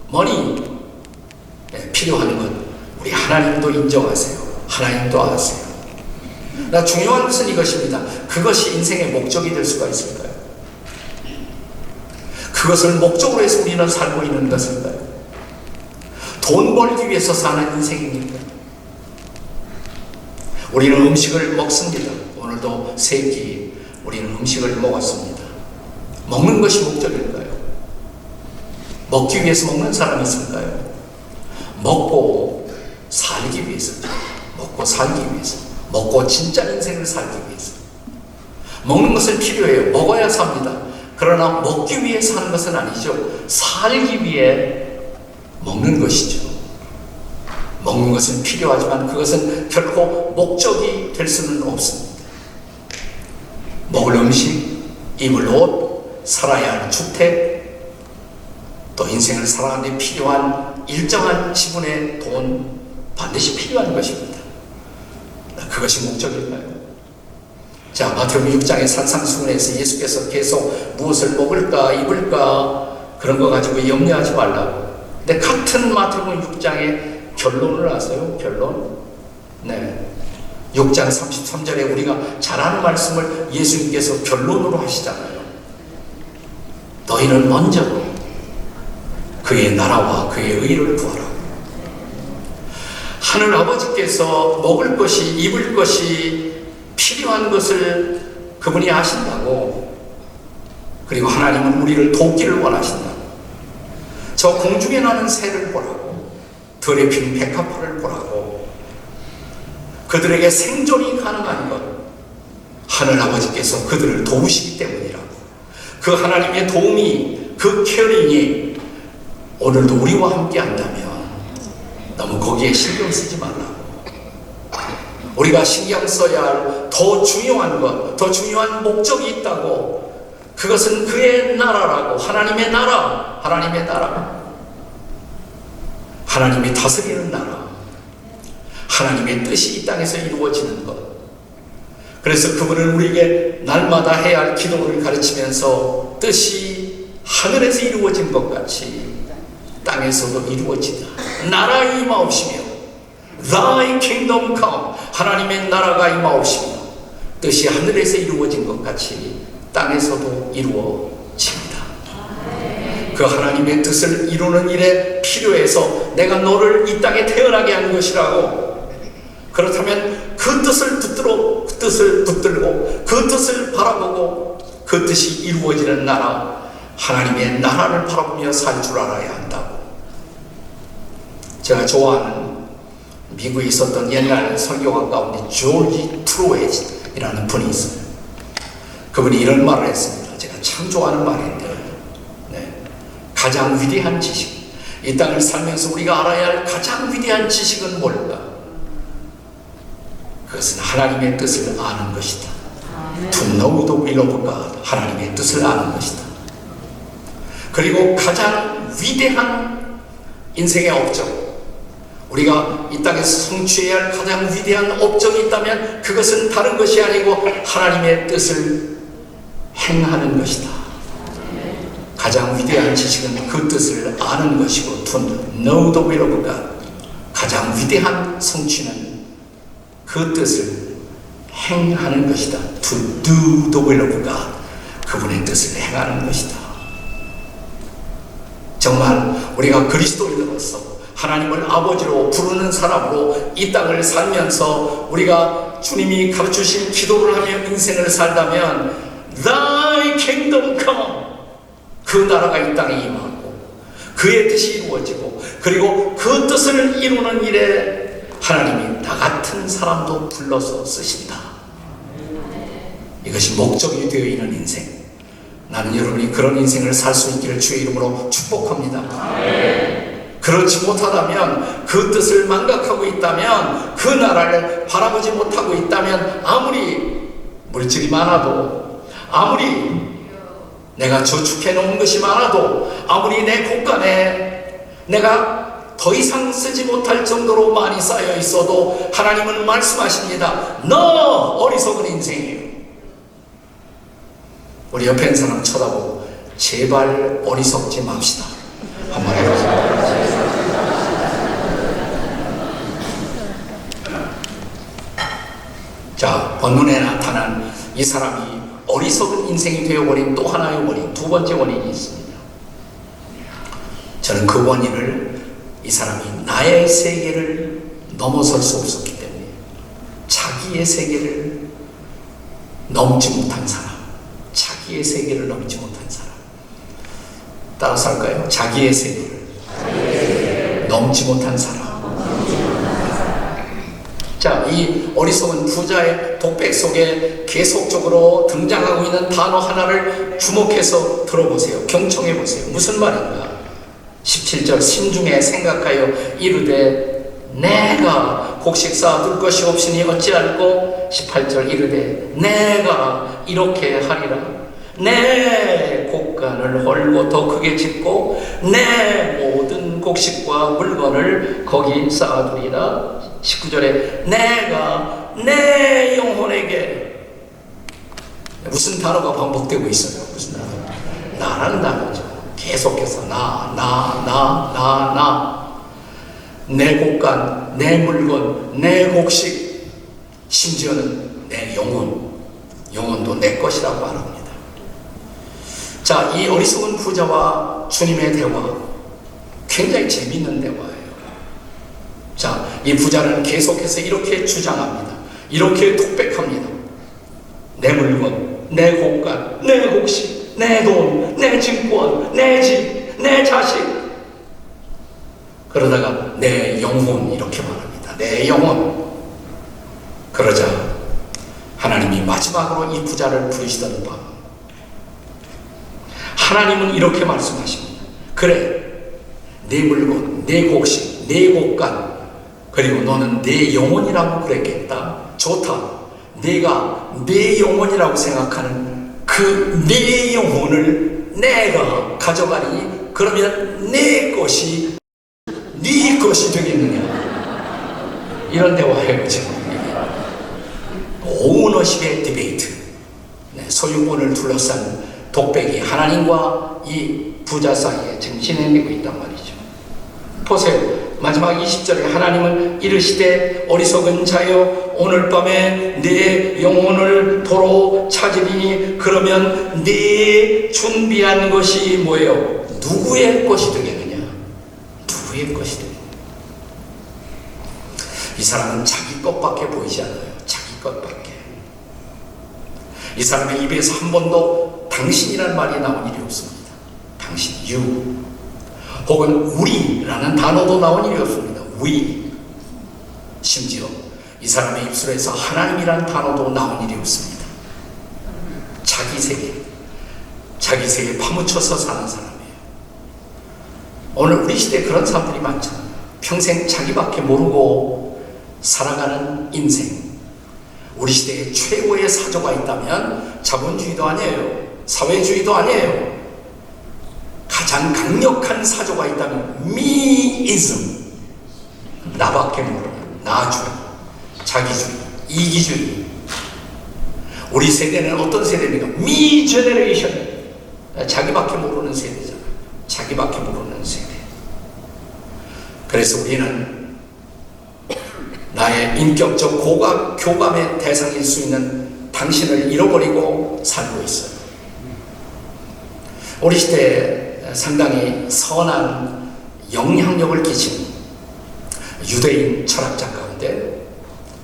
Speaker 5: 머니, 필요한 것 우리 하나님도 인정하세요. 하나님도 아세요. 나 중요한 것은 이것입니다. 그것이 인생의 목적이 될 수가 있을까요? 그것을 목적으로 해서 우리는 살고 있는 것인가요? 돈 벌기 위해서 사는 인생입니까? 우리는 음식을 먹습니다. 오늘 오늘도 세 끼 우리는 음식을 먹었습니다. 먹는 것이 목적일까요? 먹기 위해서 먹는 사람이 있을까요? 먹고 살기 위해서, 먹고 살기 위해서, 먹고 진짜 인생을 살기 위해서. 먹는 것은 필요해요. 먹어야 삽니다. 그러나 먹기 위해 사는 것은 아니죠. 살기 위해 먹는 것이죠. 먹는 것은 필요하지만 그것은 결코 목적이 될 수는 없습니다. 먹을 음식, 입을 옷, 살아야 할 주택, 또 인생을 살아가는 데 필요한 일정한 지분의 돈, 반드시 필요한 것입니다. 그것이 목적일까요? 자, 마태복음 6장의 산상수훈에서 예수께서 계속 무엇을 먹을까 입을까 그런 거 가지고 염려하지 말라고. 근데 같은 마태복음 6장의 결론을 아세요? 결론? 네. 6장 33절에 우리가 잘 아는 말씀을 예수님께서 결론으로 하시잖아요. 너희는 먼저 그의 나라와 그의 의를 구하라. 하늘 아버지께서 먹을 것이 입을 것이 필요한 것을 그분이 아신다고. 그리고 하나님은 우리를 돕기를 원하신다고. 저 공중에 나는 새를 보라고, 들에 핀 백합화를 보라고. 그들에게 생존이 가능한 것 하늘 아버지께서 그들을 도우시기 때문이라고. 그 하나님의 도움이, 그 케어링이 오늘도 우리와 함께 한다면 너무 거기에 신경 쓰지 말라고. 우리가 신경 써야 할 더 중요한 것, 더 중요한 목적이 있다고. 그것은 그의 나라라고. 하나님의 나라, 하나님의 나라, 하나님이 다스리는 나라, 하나님의 뜻이 이 땅에서 이루어지는 것. 그래서 그분은 우리에게 날마다 해야 할 기도를 가르치면서 뜻이 하늘에서 이루어진 것 같이 땅에서도 이루어지다. 나라 임하옵시며 Thy kingdom come. 하나님의 나라가 임하옵시며 뜻이 하늘에서 이루어진 것 같이 땅에서도 이루어집니다. 그 하나님의 뜻을 이루는 일에 필요해서 내가 너를 이 땅에 태어나게 한 것이라고. 그렇다면 그 뜻을 붙들고 그 뜻을 바라보고 그 뜻이 이루어지는 나라, 하나님의 나라를 바라보며 살 줄 알아야 한다고. 제가 좋아하는 미국에 있었던 옛날 설교가 가운데 조지 트루엣이라는 분이 있어요. 그분이 이런 말을 했습니다. 제가 참 좋아하는 말인데, 네. 가장 위대한 지식, 이 땅을 살면서 우리가 알아야 할 가장 위대한 지식은 뭘까? 그것은 하나님의 뜻을 아는 것이다. To know the will of God. 하나님의 뜻을 아는 것이다. 그리고 가장 위대한 인생의 업적, 우리가 이 땅에서 성취해야 할 가장 위대한 업적이 있다면 그것은 다른 것이 아니고 하나님의 뜻을 행하는 것이다. 가장 위대한 지식은 그 뜻을 아는 것이고 To know the will of God. 가장 위대한 성취는 그 뜻을 행하는 것이다. To do the will of God. 그분의 뜻을 행하는 것이다. 정말 우리가 그리스도인으로서 하나님을 아버지로 부르는 사람으로 이 땅을 살면서 우리가 주님이 가르치신 기도를 하며 인생을 살다면 Thy kingdom come. 그 나라가 이 땅에 임하고 그의 뜻이 이루어지고 그리고 그 뜻을 이루는 일에 하나님이 나 같은 사람도 불러서 쓰신다. 이것이 목적이 되어 있는 인생. 나는 여러분이 그런 인생을 살 수 있기를 주의 이름으로 축복합니다. 그렇지 못하다면, 그 뜻을 망각하고 있다면, 그 나라를 바라보지 못하고 있다면 아무리 물질이 많아도, 아무리 내가 저축해 놓은 것이 많아도, 아무리 내 곳간에 내가 더 이상 쓰지 못할 정도로 많이 쌓여 있어도 하나님은 말씀하십니다. 너 어리석은 인생이에요. 우리 옆에 있는 사람 쳐다보고 제발 어리석지 맙시다. 한번 해보세요. 자, 본문에 나타난 이 사람이 어리석은 인생이 되어버린 또 하나의 원인, 두 번째 원인이 있습니다. 저는 그 원인을 이 사람이 나의 세계를 넘어설 수 없었기 때문에, 자기의 세계를 넘지 못한 사람, 자기의 세계를 넘지 못한 사람. 따라서 할까요? 자기의 세계를 넘지 못한 사람. 자, 이 어리석은 부자의 독백 속에 계속적으로 등장하고 있는 단어 하나를 주목해서 들어보세요. 경청해 보세요. 무슨 말인가? 17절 신중에 생각하여 이르되 내가 곡식 쌓아둘 것이 없으니 어찌할꼬. 18절 이르되 내가 이렇게 하리라. 내 곡간을 헐고 더 크게 짓고 내 모든 곡식과 물건을 거기 쌓아두리라. 19절에 내가 내 영혼에게, 무슨 단어가 반복되고 있어요? 무슨 단어? 나라는 단어죠. 계속해서 내 곡간, 내 물건, 내 곡식, 심지어는 내 영혼도 내 것이라고 말합니다. 자, 이 어리석은 부자와 주님의 대화, 굉장히 재미있는 대화예요. 자, 이 부자는 계속해서 이렇게 주장합니다. 이렇게 독백합니다. 내 물건, 내 곡간, 내 곡식, 내 돈, 내 증권, 내 집, 내 자식. 그러다가 내 영혼, 이렇게 말합니다. 내 영혼. 그러자 하나님이 마지막으로 이 부자를 부르시던 밤, 하나님은 이렇게 말씀하십니다. 그래, 내 물건, 내 곡식, 내 곡간, 그리고 너는 내 영혼이라고 그랬겠다. 좋다. 내가 내 영혼이라고 생각하는 그 내 영혼을 내가 가져가니 그러면 내 것이 네 것이 되겠느냐. 이런 대화예요 지금. 오너십의 디베이트, 소유권을 둘러싼 독백이 하나님과 이 부자 사이에 지금 진행되고 있단 말이죠. 보세요. 마지막 20절에 하나님은 이르시되 어리석은 자여 오늘 밤에 내 영혼을 도로 찾으리니 그러면 네 준비한 것이 뭐예요? 누구의 것이 되겠느냐? 누구의 것이 되겠느냐? 이 사람은 자기 것밖에 보이지 않아요. 자기 것밖에. 이 사람의 입에서 한 번도 당신이란 말이 나온 일이 없습니다. 당신, you. 혹은 우리라는 단어도 나온 일이 없습니다. we. 심지어 이 사람의 입술에서 하나님이라는 단어도 나온 일이 없습니다. 자기 세계에 파묻혀서 사는 사람이에요. 오늘 우리 시대에 그런 사람들이 많잖아요. 평생 자기밖에 모르고 살아가는 인생. 우리 시대에 최고의 사조가 있다면 자본주의도 아니에요. 사회주의도 아니에요. 가장 강력한 사조가 있다면 미이즘, 나밖에 모르는 나주의, 자기주의, 이기주의. 우리 세대는 어떤 세대입니까? 미 제너레이션, 자기밖에 모르는 세대잖아요. 자기밖에 모르는 세대. 그래서 우리는 나의 인격적 교감의 대상일 수 있는 당신을 잃어버리고 살고 있어요. 우리 시대에 상당히 선한 영향력을 끼친 유대인 철학자 가운데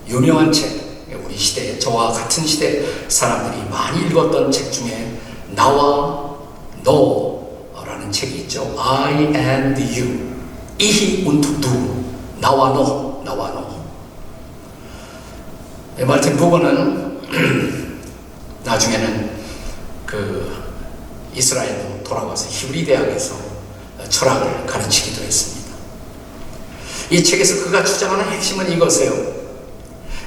Speaker 5: 유명한 책, 우리 시대, 저와 같은 시대 사람들이 많이 읽었던 책 중에 나와 너라는 책이 있죠. I and you, ich und du, 나와 너, 나와 너. 말틴 부버는 나중에는 이스라엘로 돌아와서 히브리 대학에서 철학을 가르치기도 했습니다. 이 책에서 그가 주장하는 핵심은 이것이에요.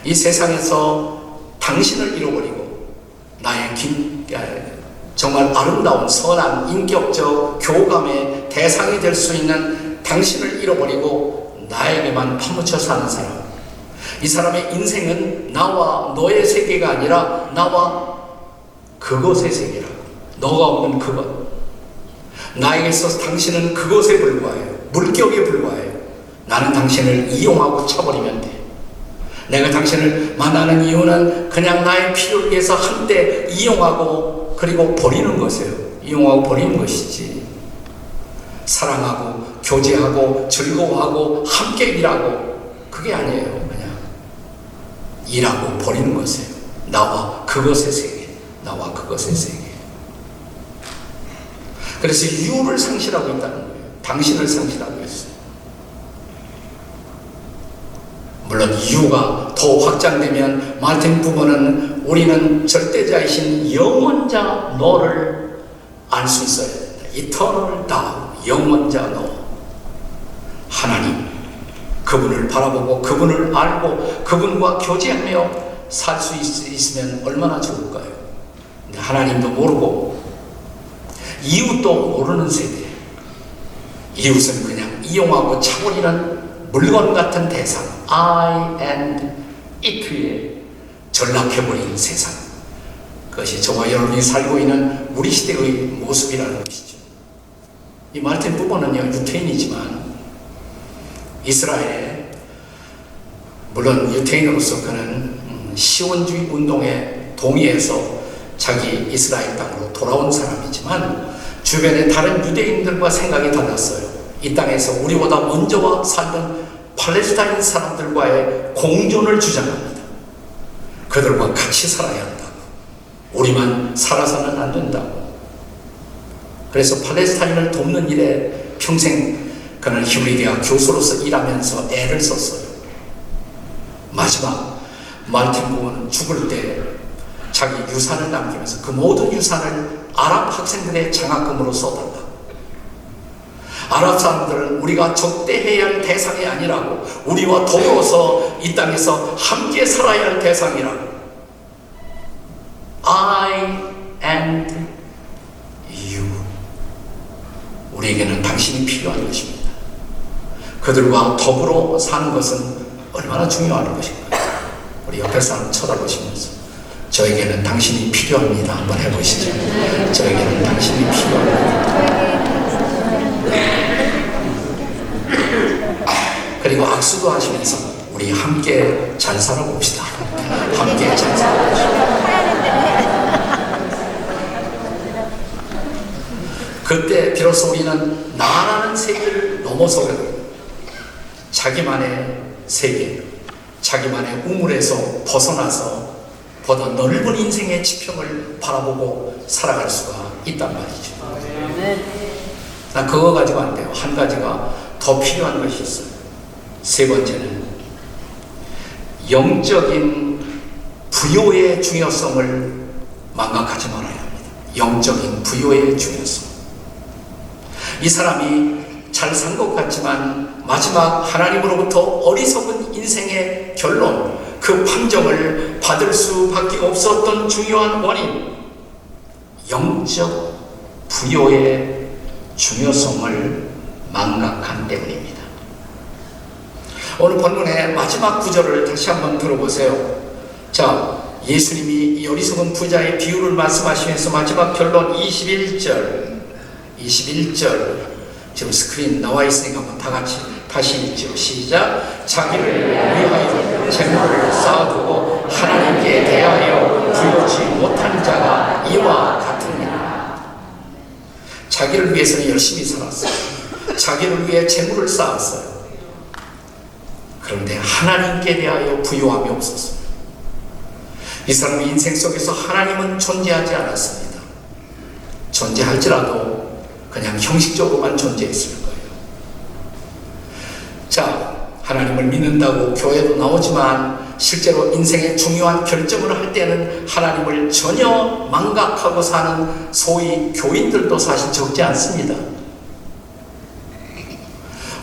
Speaker 5: 이 세상에서 당신을 잃어버리고 나의 정말 아름다운 선한 인격적 교감의 대상이 될 수 있는 당신을 잃어버리고 나에게만 파묻혀 사는 사람. 이 사람의 인생은 나와 너의 세계가 아니라 나와 그것의 세계라고. 너가 없는 그것. 나에게서 당신은 그것에 불과해요. 물격에 불과해요. 나는 당신을 이용하고 쳐버리면 돼. 내가 당신을 만나는 이유는 그냥 나의 필요를 위해서 한때 이용하고 그리고 버리는 것이에요. 이용하고 버리는 것이지. 사랑하고 교제하고 즐거워하고 함께 일하고 그게 아니에요. 그냥 일하고 버리는 것이에요. 나와 그것의 세계, 나와 그것의 세계. 그래서 유를 상실하고 있다는 거예요. 당신을 상실하고 있어요. 물론 유가 더 확장되면 마르틴 부모는 우리는 절대자이신 영원자 너를 알 수 있어야 된다. Eternal Thou, 영원자 너. 하나님, 그분을 바라보고 그분을 알고 그분과 교제하며 살 수 있으면 얼마나 좋을까요? 근데 하나님도 모르고 이웃도 모르는 세대. 이웃은 그냥 이용하고 차버리는 물건 같은 대상, I and it에 전락해버린 세상. 그것이 저와 여러분이 살고 있는 우리 시대의 모습이라는 것이죠. 이 마르틴 부모는요, 유태인이지만 이스라엘에, 물론 유태인으로서 그는 시온주의 운동에 동의해서 자기 이스라엘 땅으로 돌아온 사람이지만 주변의 다른 유대인들과 생각이 달랐어요. 이 땅에서 우리보다 먼저 살던 팔레스타인 사람들과의 공존을 주장합니다. 그들과 같이 살아야 한다고. 우리만 살아서는 안 된다고. 그래서 팔레스타인을 돕는 일에 평생 그는 히브리 대학 교수로서 일하면서 애를 썼어요. 마지막 마르틴 부모는 죽을 때 자기 유산을 남기면서 그 모든 유산을 아랍 학생들의 장학금으로 써달라. 아랍 사람들은 우리가 적대해야 할 대상이 아니라고, 우리와 더불어서 이 땅에서 함께 살아야 할 대상이라고. I and you. 우리에게는 당신이 필요한 것입니다. 그들과 더불어 사는 것은 얼마나 중요한 것인가. 우리 옆에 사람 쳐다보시면서 저에게는 당신이 필요합니다. 한번 해보시죠. 저에게는 당신이 필요합니다. 그리고 악수도 하시면서 우리 함께 잘 살아봅시다. 함께 잘 살아봅시다. 그때 비로소 우리는 나라는 세계를 넘어서게 됩니다. 자기만의 세계, 자기만의 우물에서 벗어나서 보다 넓은 인생의 지평을 바라보고 살아갈 수가 있단 말이죠. 난 그거 가지고 안 돼요. 한 가지가 더 필요한 것이 있어요. 세 번째는 영적인 부요의 중요성을 망각하지 말아야 합니다. 영적인 부요의 중요성. 이 사람이 잘 산 것 같지만 마지막 하나님으로부터 어리석은 인생의 결론, 그 판정을 받을 수밖에 없었던 중요한 원인, 영적 부요의 중요성을 망각한 때문입니다. 오늘 본문의 마지막 구절을 다시 한번 들어보세요. 자, 예수님이 이 어리석은 부자의 비유를 말씀하시면서 마지막 결론 21절 지금 스크린 나와 있으니까 한번 다 같이 다시 읽죠. 시작. 자기를 위하여 재물을 쌓아두고 하나님께 대하여 부유치 못한 자가 이와 같으니라. 자기를 위해서는 열심히 살았어요. 자기를 위해 재물을 쌓았어요. 그런데 하나님께 대하여 부유함이 없었어요. 이 사람의 인생 속에서 하나님은 존재하지 않았습니다. 존재할지라도 그냥 형식적으로만 존재했을 거예요. 자, 하나님을 믿는다고 교회도 나오지만 실제로 인생의 중요한 결정을 할 때는 하나님을 전혀 망각하고 사는 소위 교인들도 사실 적지 않습니다.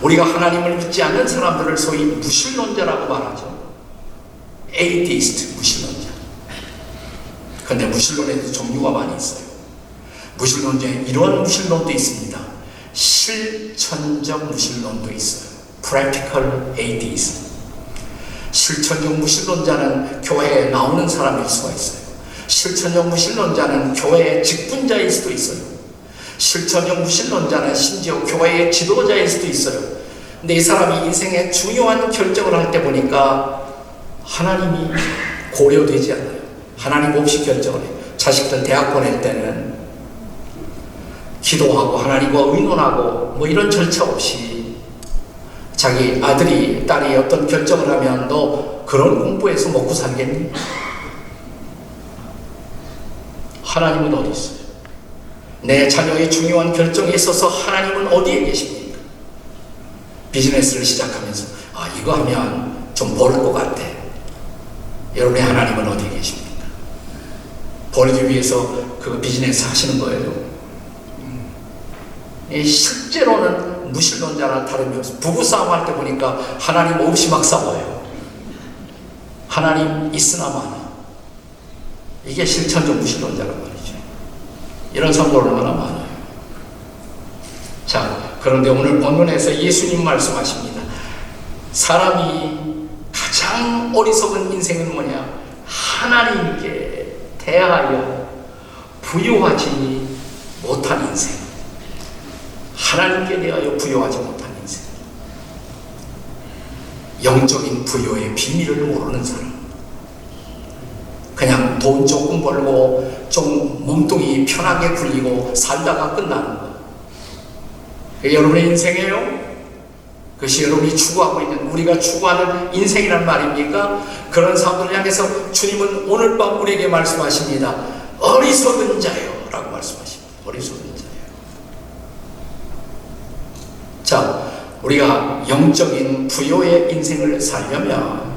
Speaker 5: 우리가 하나님을 믿지 않는 사람들을 소위 무신론자라고 말하죠. 에이티스트, 무신론자. 그런데 무신론에도 종류가 많이 있어요. 무신론자에 이런 무신론도 있습니다. 실천적 무신론도 있어요. Practical Atheism. 실천적 무신론자는 교회에 나오는 사람일 수가 있어요. 실천적 무신론자는 교회의 직분자일 수도 있어요. 실천적 무신론자는 심지어 교회의 지도자일 수도 있어요. 근데 이 사람이 인생의 중요한 결정을 할 때 보니까 하나님이 고려되지 않아요. 하나님 없이 결정을 해요. 자식들 대학 보낼 때는 기도하고 하나님과 의논하고 뭐 이런 절차 없이 자기 아들이 딸이 어떤 결정을 하면 너 그런 공부해서 먹고 살겠니? 하나님은 어디 있어요? 내 자녀의 중요한 결정에 있어서 하나님은 어디에 계십니까? 비즈니스를 시작하면서 이거 하면 좀 벌 것 같아. 여러분의 하나님은 어디에 계십니까? 벌기 위해서 그 비즈니스 하시는 거예요. 실제로는 무신론자나 다름이 없어요. 부부싸움 할 때 보니까 하나님 없이 막 싸워요. 하나님 있으나 마나. 이게 실천적 무신론자란 말이죠. 이런 성도 얼마나 많아요. 자, 그런데 오늘 본문에서 예수님 말씀하십니다. 사람이 가장 어리석은 인생은 뭐냐? 하나님께 대하여 부요하지 못한 인생. 하나님께 대하여 부요하지 못한 인생. 영적인 부요의 비밀을 모르는 사람. 그냥 돈 조금 벌고 좀 몸뚱이 편하게 굴리고 살다가 끝나는 거. 그게 여러분의 인생이에요? 그것이 여러분이 추구하고 있는, 우리가 추구하는 인생이란 말입니까? 그런 사람들을 향해서 주님은 오늘 밤 우리에게 말씀하십니다. 어리석은 자요 라고 말씀하십니다. 어리석은 자요. 자, 우리가 영적인 부요의 인생을 살려면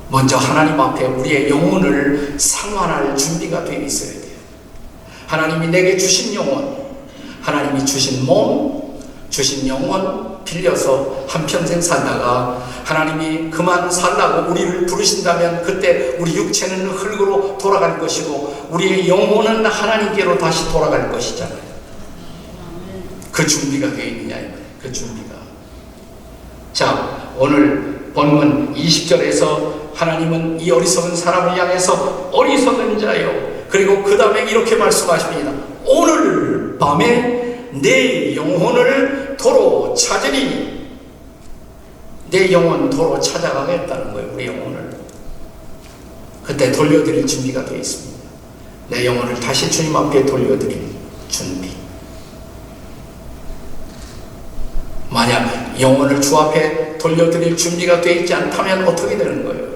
Speaker 5: 먼저 하나님 앞에 우리의 영혼을 상환할 준비가 되어 있어야 돼요. 하나님이 내게 주신 영혼, 하나님이 주신 몸, 주신 영혼 빌려서 한평생 살다가 하나님이 그만 살라고 우리를 부르신다면 그때 우리 육체는 흙으로 돌아갈 것이고 우리의 영혼은 하나님께로 다시 돌아갈 것이잖아요. 그 준비가 되어 있느냐, 그 준비가. 자, 오늘 본문 20절에서 하나님은 이 어리석은 사람을 향해서 어리석은 자요. 그리고 그 다음에 이렇게 말씀하십니다. 오늘 밤에 내 영혼을 도로 찾으니, 내 영혼 도로 찾아가겠다는 거예요. 우리 영혼을. 그때 돌려드릴 준비가 되어 있습니다. 내 영혼을 다시 주님 앞에 돌려드릴 준비. 만약 영혼을 주 앞에 돌려드릴 준비가 되어 있지 않다면 어떻게 되는 거예요?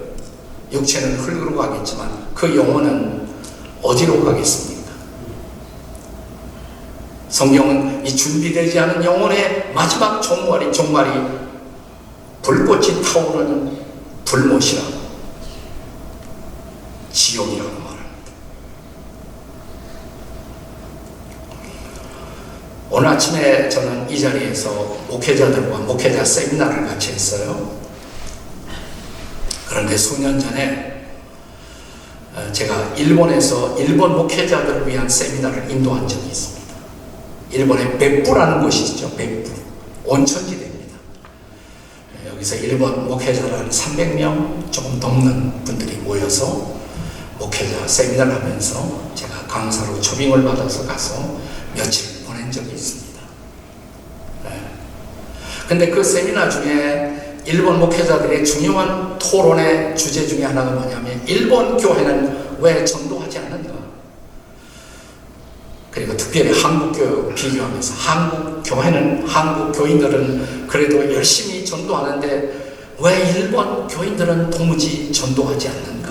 Speaker 5: 육체는 흙으로 가겠지만 그 영혼은 어디로 가겠습니까? 성경은 이 준비되지 않은 영혼의 마지막 종말이 불꽃이 타오르는 불못이라, 지옥이라고 말합니다. 오늘 아침에 저는 이 자리에서 목회자들과 목회자 세미나를 같이 했어요. 그런데 수년 전에 제가 일본에서 일본 목회자들을 위한 세미나를 인도한 적이 있습니다. 일본의 벳부라는 곳이 있죠. 벳부. 온천지대입니다. 여기서 일본 목회자를 한 300명 조금 넘는 분들이 모여서 목회자 세미나를 하면서 제가 강사로 초빙을 받아서 가서 며칠 보낸 적이 있습니다. 근데 그 세미나 중에 일본 목회자들의 중요한 토론의 주제 중에 하나가 뭐냐면 일본 교회는 왜 전도하지 않는가? 그리고 특별히 한국 교회 비교하면서 한국 교회는, 한국 교인들은 그래도 열심히 전도하는데 왜 일본 교인들은 도무지 전도하지 않는가?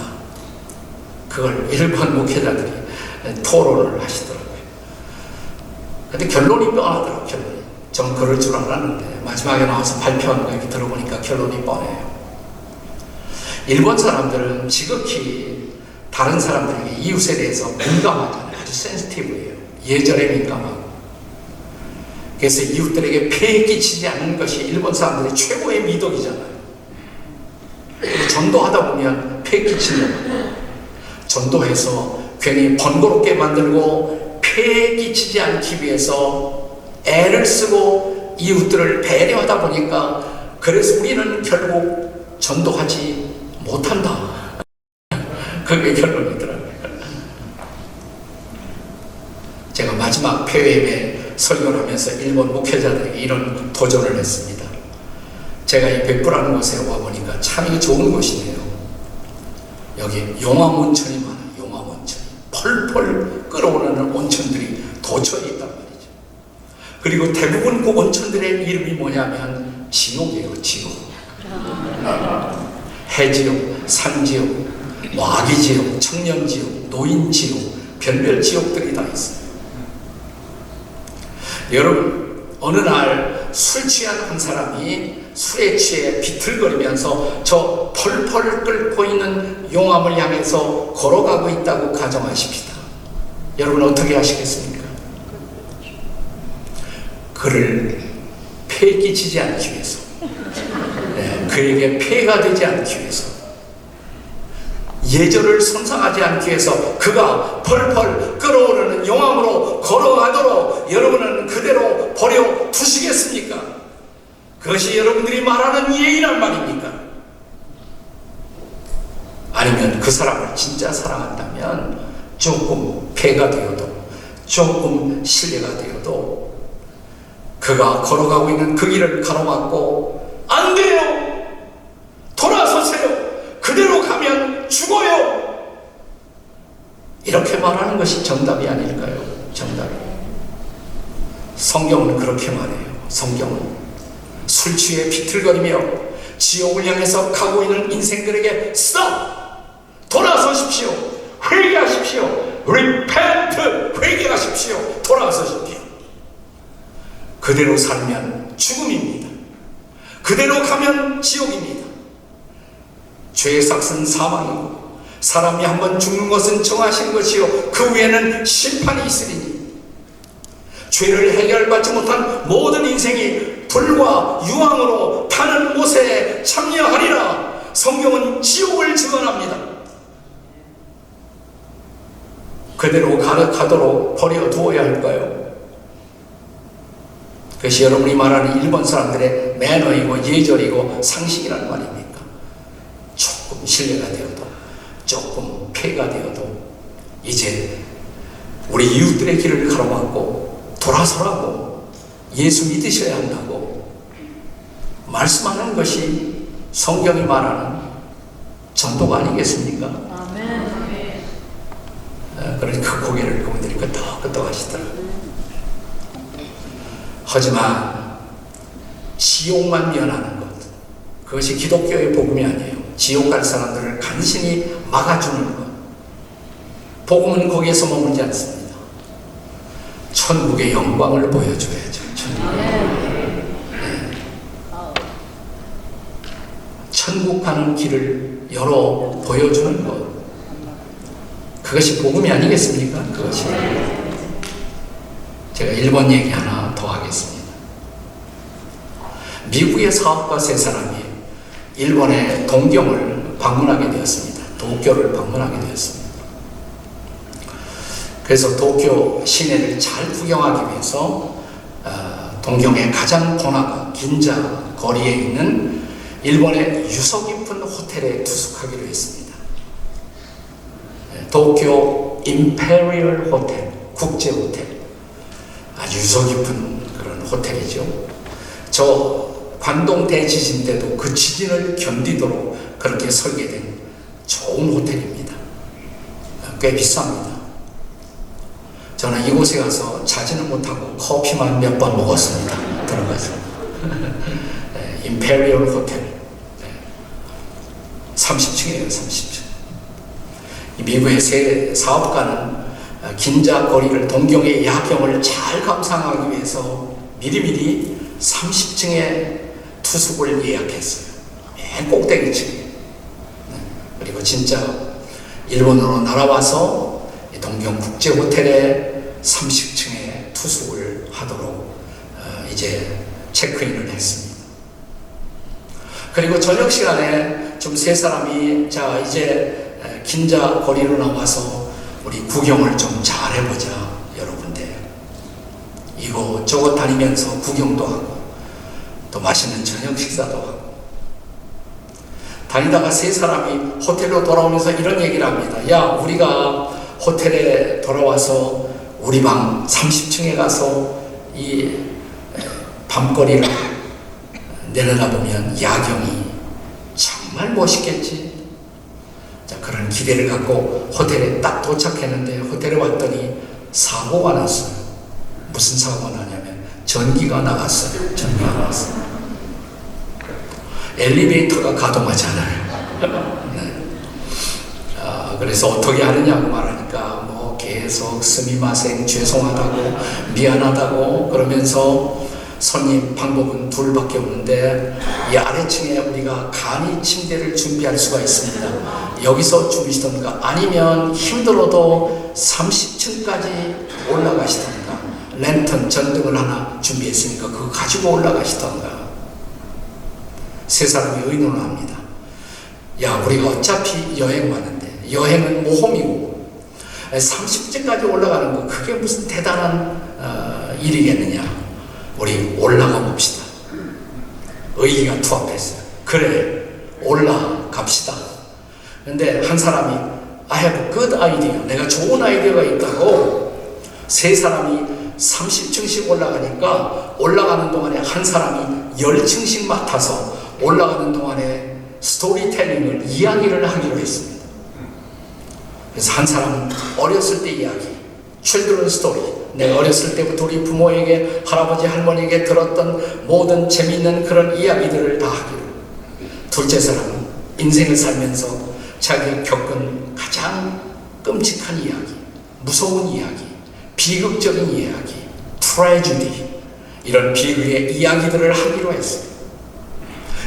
Speaker 5: 그걸 일본 목회자들이 토론을 하시더라고요. 근데 결론이 뻔하더라고요. 결론이. 전 그럴 줄 알았는데 마지막에 나와서 발표하는 거 이렇게 들어보니까 결론이 뻔해요. 일본 사람들은 지극히 다른 사람들에게 이웃에 대해서 민감하잖아요. 아주 센시티브해요. 예절에 민감하고. 그래서 이웃들에게 폐해 끼치지 않는 것이 일본 사람들의 최고의 미덕이잖아요. 전도하다 보면 폐해 끼치는 거예요. 전도해서 괜히 번거롭게 만들고 폐해 끼치지 않기 위해서 애를 쓰고 이웃들을 배려하다 보니까 그래서 우리는 결국 전도하지 못한다. 그게 결론이더라고요. 제가 마지막 폐회에 설교를 하면서 일본 목회자들에게 이런 도전을 했습니다. 제가 이 벳부라는 곳에 와보니까 참 좋은 곳이네요. 여기 용암온천이 많아요. 용암온천이 펄펄 끓어오르는 온천들이 도처에 있단 말이에요. 그리고 대부분 그 온천들의 이름이 뭐냐면 지옥이에요. 지옥. 해지옥, 산지옥, 뭐 아기 지옥, 청년 지옥, 노인 지옥, 별별 지옥들이 다 있어요. 여러분, 어느 날 술 취한 한 사람이 술에 취해 비틀거리면서 저 펄펄 끓고 있는 용암을 향해서 걸어가고 있다고 가정하십시다. 여러분 어떻게 하시겠습니까? 그를 폐 끼치지 않기 위해서, 그에게 폐가 되지 않기 위해서, 예절을 손상하지 않기 위해서 그가 펄펄 끓어오르는 용암으로 걸어가도록 여러분은 그대로 버려 두시겠습니까? 그것이 여러분들이 말하는 예의란 말입니까? 아니면 그 사람을 진짜 사랑한다면 조금 폐가 되어도, 조금 신뢰가 되어도 그가 걸어가고 있는 그 길을 가로막고 안 돼요! 돌아서세요! 그대로 가면 죽어요! 이렇게 말하는 것이 정답이 아닐까요? 정답이. 성경은 그렇게 말해요. 성경은 술 취해 비틀거리며 지옥을 향해서 가고 있는 인생들에게 stop! 돌아서십시오! 회개하십시오! repent! 회개하십시오! 돌아서십시오! 그대로 살면 죽음입니다. 그대로 가면 지옥입니다. 죄의 삭은 사망이고 사람이 한번 죽는 것은 정하신 것이요 그 후에는 심판이 있으리니 죄를 해결받지 못한 모든 인생이 불과 유황으로 타는 못에 참여하리라. 성경은 지옥을 증언합니다. 그대로 가도록 버려두어야 할까요? 그것이 여러분이 말하는 일본 사람들의 매너이고 예절이고 상식이라는 말입니까? 조금 신뢰가 되어도, 조금 폐가 되어도 이제 우리 이웃들의 길을 가로막고 돌아서라고, 예수 믿으셔야 한다고 말씀하는 것이 성경이 말하는 전도가 아니겠습니까?
Speaker 6: 아멘.
Speaker 5: 그러니까 그 고개를 그분들이 끄덕끄덕 하시더라고요. 하지만 지옥만 면하는 것, 그것이 기독교의 복음이 아니에요. 지옥 갈 사람들을 간신히 막아주는 것, 복음은 거기에서 머물지 않습니다. 천국의 영광을 보여줘야죠. 천국 가는 길을 열어 보여주는 것, 그것이 복음이 아니겠습니까? 그것이. 제가 일본 얘기 하나 더 하겠습니다. 미국의 사업가 세 사람이 일본의 동경을 방문하게 되었습니다. 도쿄를 방문하게 되었습니다. 그래서 도쿄 시내를 잘 구경하기 위해서 동경의 가장 번화가 긴자 거리에 있는 일본의 유서 깊은 호텔에 투숙하기로 했습니다. 도쿄 임페리얼 호텔, 국제 호텔, 아주 유서 깊은 그런 호텔이죠. 저 관동 대지진 때도 그 지진을 견디도록 그렇게 설계된 좋은 호텔입니다. 꽤 비쌉니다. 저는 이곳에 가서 자지는 못하고 커피만 몇 번 먹었습니다. 들어가서. 임페리얼 호텔. 30층이에요, 30층. 미국의 새 사업가는 긴자 거리를, 동경의 야경을 잘 감상하기 위해서 미리미리 30층에 투숙을 예약했어요. 맨 꼭대기층에. 그리고 진짜 일본으로 날아와서 동경 국제 호텔에 30층에 투숙을 하도록 이제 체크인을 했습니다. 그리고 저녁 시간에 좀 세 사람이 자 이제 긴자 거리로 나와서 우리 구경을 좀 잘 해보자 여러분들. 이곳저곳 다니면서 구경도 하고 또 맛있는 저녁 식사도 하고. 다니다가 세 사람이 호텔로 돌아오면서 이런 얘기를 합니다. 야, 우리가 호텔에 돌아와서 우리 방 30층에 가서 이 밤거리를 내려다보면 야경이 정말 멋있겠지. 자, 그런 기대를 갖고 호텔에 딱 도착했는데 호텔에 왔더니 사고가 났어요. 무슨 사고가 나냐면 전기가 나갔어요. 전기가 나갔어요. 엘리베이터가 가동하지 않아요. 네. 그래서 어떻게 하느냐고 말하니까 뭐 계속 스미마생 죄송하다고 미안하다고 그러면서 손님 방법은 둘밖에 없는데 이 아래층에 우리가 간이 침대를 준비할 수가 있습니다. 여기서 주무시던가 아니면 힘들어도 30층까지 올라가시던가 랜턴 전등을 하나 준비했으니까 그거 가지고 올라가시던가. 세 사람이 의논을 합니다. 야, 우리가 어차피 여행 왔는데 여행은 모험이고 30층까지 올라가는 거 그게 무슨 대단한 일이겠느냐. 우리 올라가 봅시다. 의기가 투합했어요. 그래, 올라갑시다. 근데 한 사람이 I have a good idea. 내가 좋은 아이디어가 있다고 세 사람이 30층씩 올라가니까 올라가는 동안에 한 사람이 10층씩 맡아서 올라가는 동안에 스토리텔링을 이야기를 하기로 했습니다. 그래서 한 사람은 어렸을 때 이야기, children story. 내가 어렸을 때부터 우리 부모에게 할아버지 할머니에게 들었던 모든 재미있는 그런 이야기들을 다 하기로. 둘째 사람은 인생을 살면서 자기가 겪은 가장 끔찍한 이야기, 무서운 이야기, 비극적인 이야기, 트래지디 이런 비극의 이야기들을 하기로 했어요.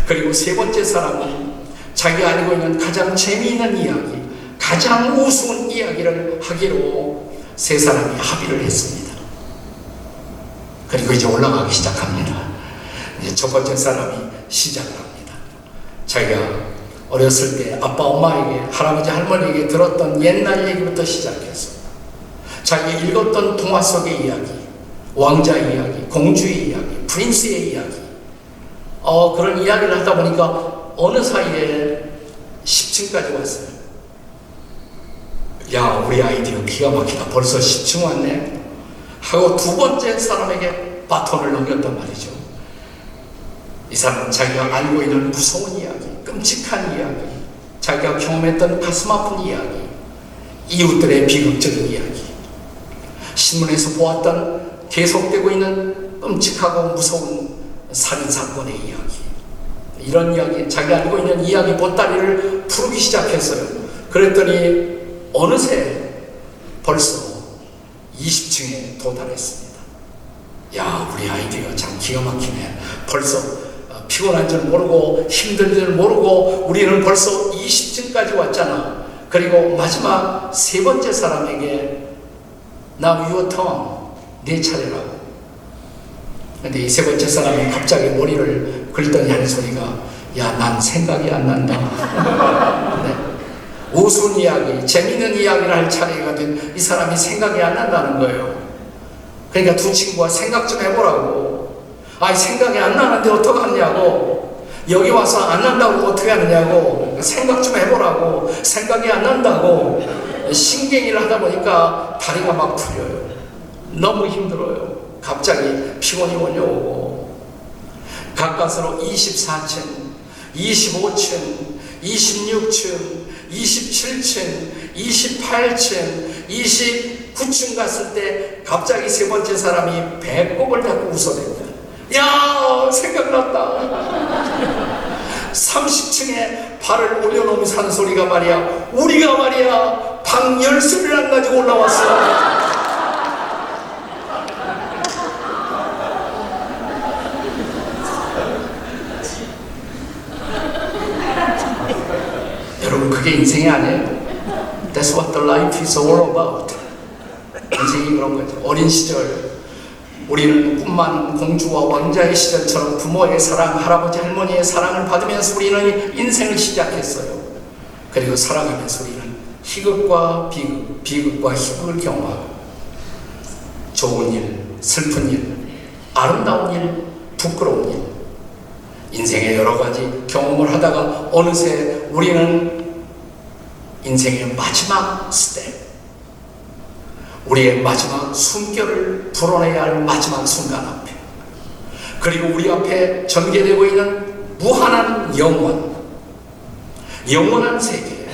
Speaker 5: 그리고 세 번째 사람은 자기가 알고 있는 가장 재미있는 이야기, 가장 우스운 이야기를 하기로 세 사람이 합의를 했습니다. 그리고 이제 올라가기 시작합니다. 이제 첫 번째 사람이 시작을 합니다. 자기가 어렸을 때 아빠 엄마에게 할아버지 할머니에게 들었던 옛날 얘기부터 시작해서 자기가 읽었던 동화 속의 이야기, 왕자 이야기, 공주의 이야기, 프린스의 이야기 그런 이야기를 하다 보니까 어느 사이에 10층까지 왔어요. 야, 우리 아이디어 기가 막히다. 벌써 10층 왔네. 하고 두 번째 사람에게 바톤을 넘겼단 말이죠. 이 사람은 자기가 알고 있는 무서운 이야기, 끔찍한 이야기, 자기가 경험했던 가슴 아픈 이야기, 이웃들의 비극적인 이야기, 신문에서 보았던 계속되고 있는 끔찍하고 무서운 살인사건의 이야기, 이런 이야기, 자기가 알고 있는 이야기 보따리를 풀기 시작했어요. 그랬더니 어느새 벌써 20층에 도달했습니다. 야, 우리 아이디어 참 기가 막히네. 벌써 피곤한 줄 모르고 힘든 줄 모르고 우리는 벌써 20층까지 왔잖아. 그리고 마지막 세 번째 사람에게 Now your turn, 내 차례라고. 근데 이 세 번째 사람이 갑자기 머리를 긁더니 하는 소리가 야, 난 생각이 안 난다. 네. 우스운 이야기, 재미있는 이야기를 할 차례가 된 이 사람이 생각이 안 난다는 거예요. 그러니까 두 친구가 생각 좀 해보라고. 아니, 생각이 안 나는데 어떡하냐고. 여기 와서 안 난다고 어떻게 하느냐고. 생각 좀 해보라고. 생각이 안 난다고. 신경질 하다 보니까 다리가 막 풀려요. 너무 힘들어요. 갑자기 피곤이 몰려오고 가까스로 24층, 25층, 26층, 27층, 28층, 29층 갔을 때 갑자기 세 번째 사람이 배꼽을 잡고 웃어댄다. 야, 생각났다. 30층에 발을 올려놓으면서 하는 소리가 말이야, 우리가 말이야 방 열쇠를 안 가지고 올라왔어. 여러분, 그게 인생이 아니에요. That's what the life is all about. 인생이 그런 거죠. 어린 시절 우리는 꿈만 공주와 왕자의 시절처럼 부모의 사랑, 할아버지 할머니의 사랑을 받으면서 우리는 인생을 시작했어요. 그리고 살아가면서 우리는 희극과 비극, 비극과 희극을 경험하고 좋은 일, 슬픈 일, 아름다운 일, 부끄러운 일, 인생의 여러 가지 경험을 하다가 어느새 우리는 인생의 마지막 스텝, 우리의 마지막 숨결을 불어내야 할 마지막 순간 앞에, 그리고 우리 앞에 전개되고 있는 무한한 영원, 영원한 세계,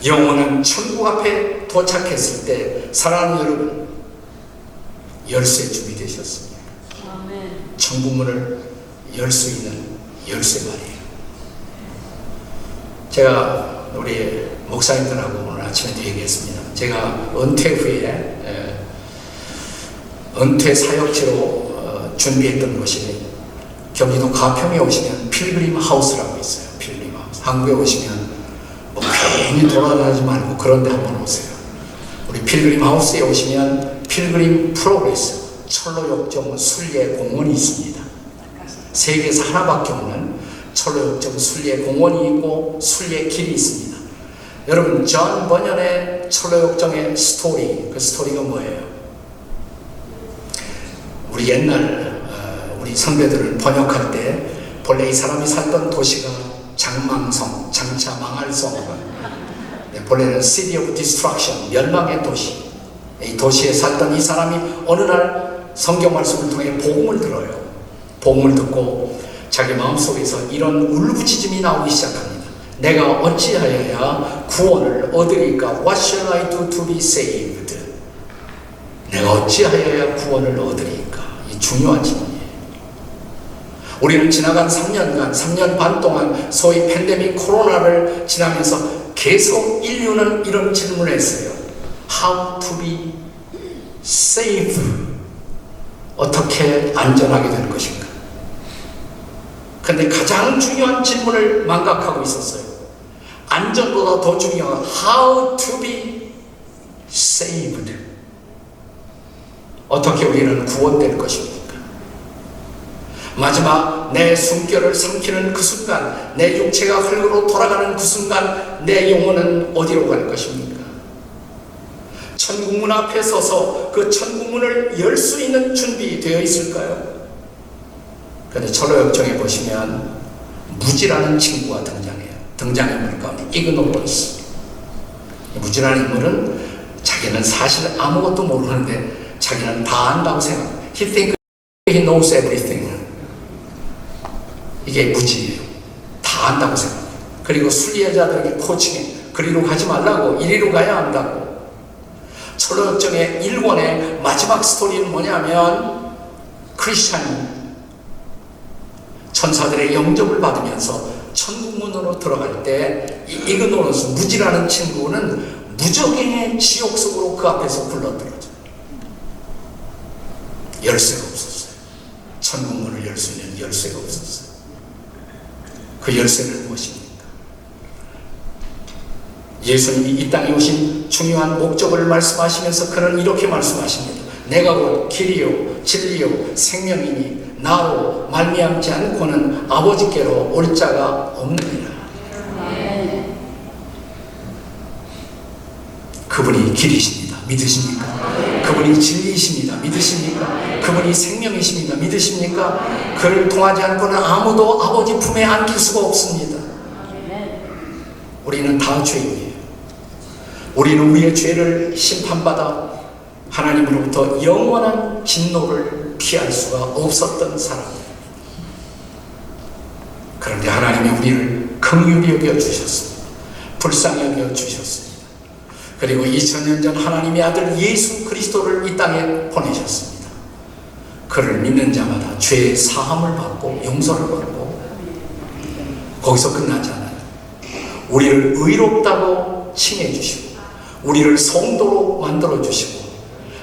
Speaker 5: 영원한 천국 앞에 도착했을 때 사랑하는 여러분, 열쇠 준비되셨습니까? 천국 문을 열 수 있는 열쇠 말이에요. 제가 우리 목사님들하고 오늘 아침에도 얘기했습니다. 제가 은퇴 후에 은퇴 사역지로 준비했던 곳이 경기도 가평에 오시면 필그림 하우스라고 있어요. 필그림 하우스. 한국에 오시면 뭐 괜히 돌아다니지 말고 그런 데 한번 오세요. 우리 필그림 하우스에 오시면 필그림 프로그레스 철로역정 순례 공원이 있습니다. 세계에서 하나밖에 없는 철로역정 순례 공원이 있고 순례 길이 있습니다. 여러분, 존 버년의 철로역정의 스토리, 그 스토리가 뭐예요? 우리 옛날 우리 선배들을 번역할 때 본래 이 사람이 살던 도시가 장망성, 장차 망할성, 본래는 City of Destruction, 멸망의 도시. 이 도시에 살던 이 사람이 어느 날 성경 말씀을 통해 복음을 들어요. 복음을 듣고 자기 마음속에서 이런 울부짖음이 나오기 시작합니다. 내가 어찌하여야 구원을 얻으리까? What shall I do to be saved? 내가 어찌하여야 구원을 얻으리까? 이 중요한 질문이에요. 우리는 지나간 3년간, 3년 반 동안 소위 팬데믹 코로나를 지나면서 계속 인류는 이런 질문을 했어요. How to be safe? 어떻게 안전하게 될 것인가? 근데 가장 중요한 질문을 망각하고 있었어요. 안전보다 더 중요한 How to be saved? 어떻게 우리는 구원될 것입니까? 마지막 내 숨결을 삼키는 그 순간, 내 육체가 흙으로 돌아가는 그 순간 내 영혼은 어디로 갈 것입니까? 천국문 앞에 서서 그 천국문을 열 수 있는 준비되어 있을까요? 그런데 철로역정에 보시면 무지라는 친구가 등장해요. 등장인물 가운데 ignorance. 무지라는 인물은 자기는 사실 아무것도 모르는데 자기는 다 안다고 생각합니다. He thinks he knows everything. 이게 무지예요. 다 안다고 생각합니다. 그리고 순례자들에게 코칭해. 그리로 가지 말라고, 이리로 가야 한다고. 철로역정의 1권의 마지막 스토리는 뭐냐면 크리스찬 천사들의 영접을 받으면서 천국문으로 들어갈 때 이 이그노런스, 무지라는 친구는 무적행의 지옥 속으로 그 앞에서 굴러들어져요. 열쇠가 없었어요. 천국문을 열 수 있는 열쇠가 없었어요. 그 열쇠는 무엇입니까? 예수님이 이 땅에 오신 중요한 목적을 말씀하시면서 그는 이렇게 말씀하십니다. 내가 곧 길이요 진리요 생명이니 나로 말미암지 않고는 아버지께로 올 자가 없느니라. 그분이 길이십니다. 믿으십니까? 그분이 진리이십니다. 믿으십니까? 그분이 생명이십니다. 믿으십니까? 그를 통하지 않고는 아무도 아버지 품에 안길 수가 없습니다. 우리는 다 죄인이에요. 우리는 우리의 죄를 심판받아 하나님으로부터 영원한 진노를 피할 수가 없었던 사람이에요. 그런데 하나님이 우리를 긍휼히 여겨 주셨습니다. 불쌍히 여겨 주셨습니다. 그리고 2000년 전 하나님의 아들 예수 그리스도를 이 땅에 보내셨습니다. 그를 믿는 자마다 죄의 사함을 받고 용서를 받고, 거기서 끝나지 않아요. 우리를 의롭다고 칭해 주시고 우리를 성도로 만들어 주시고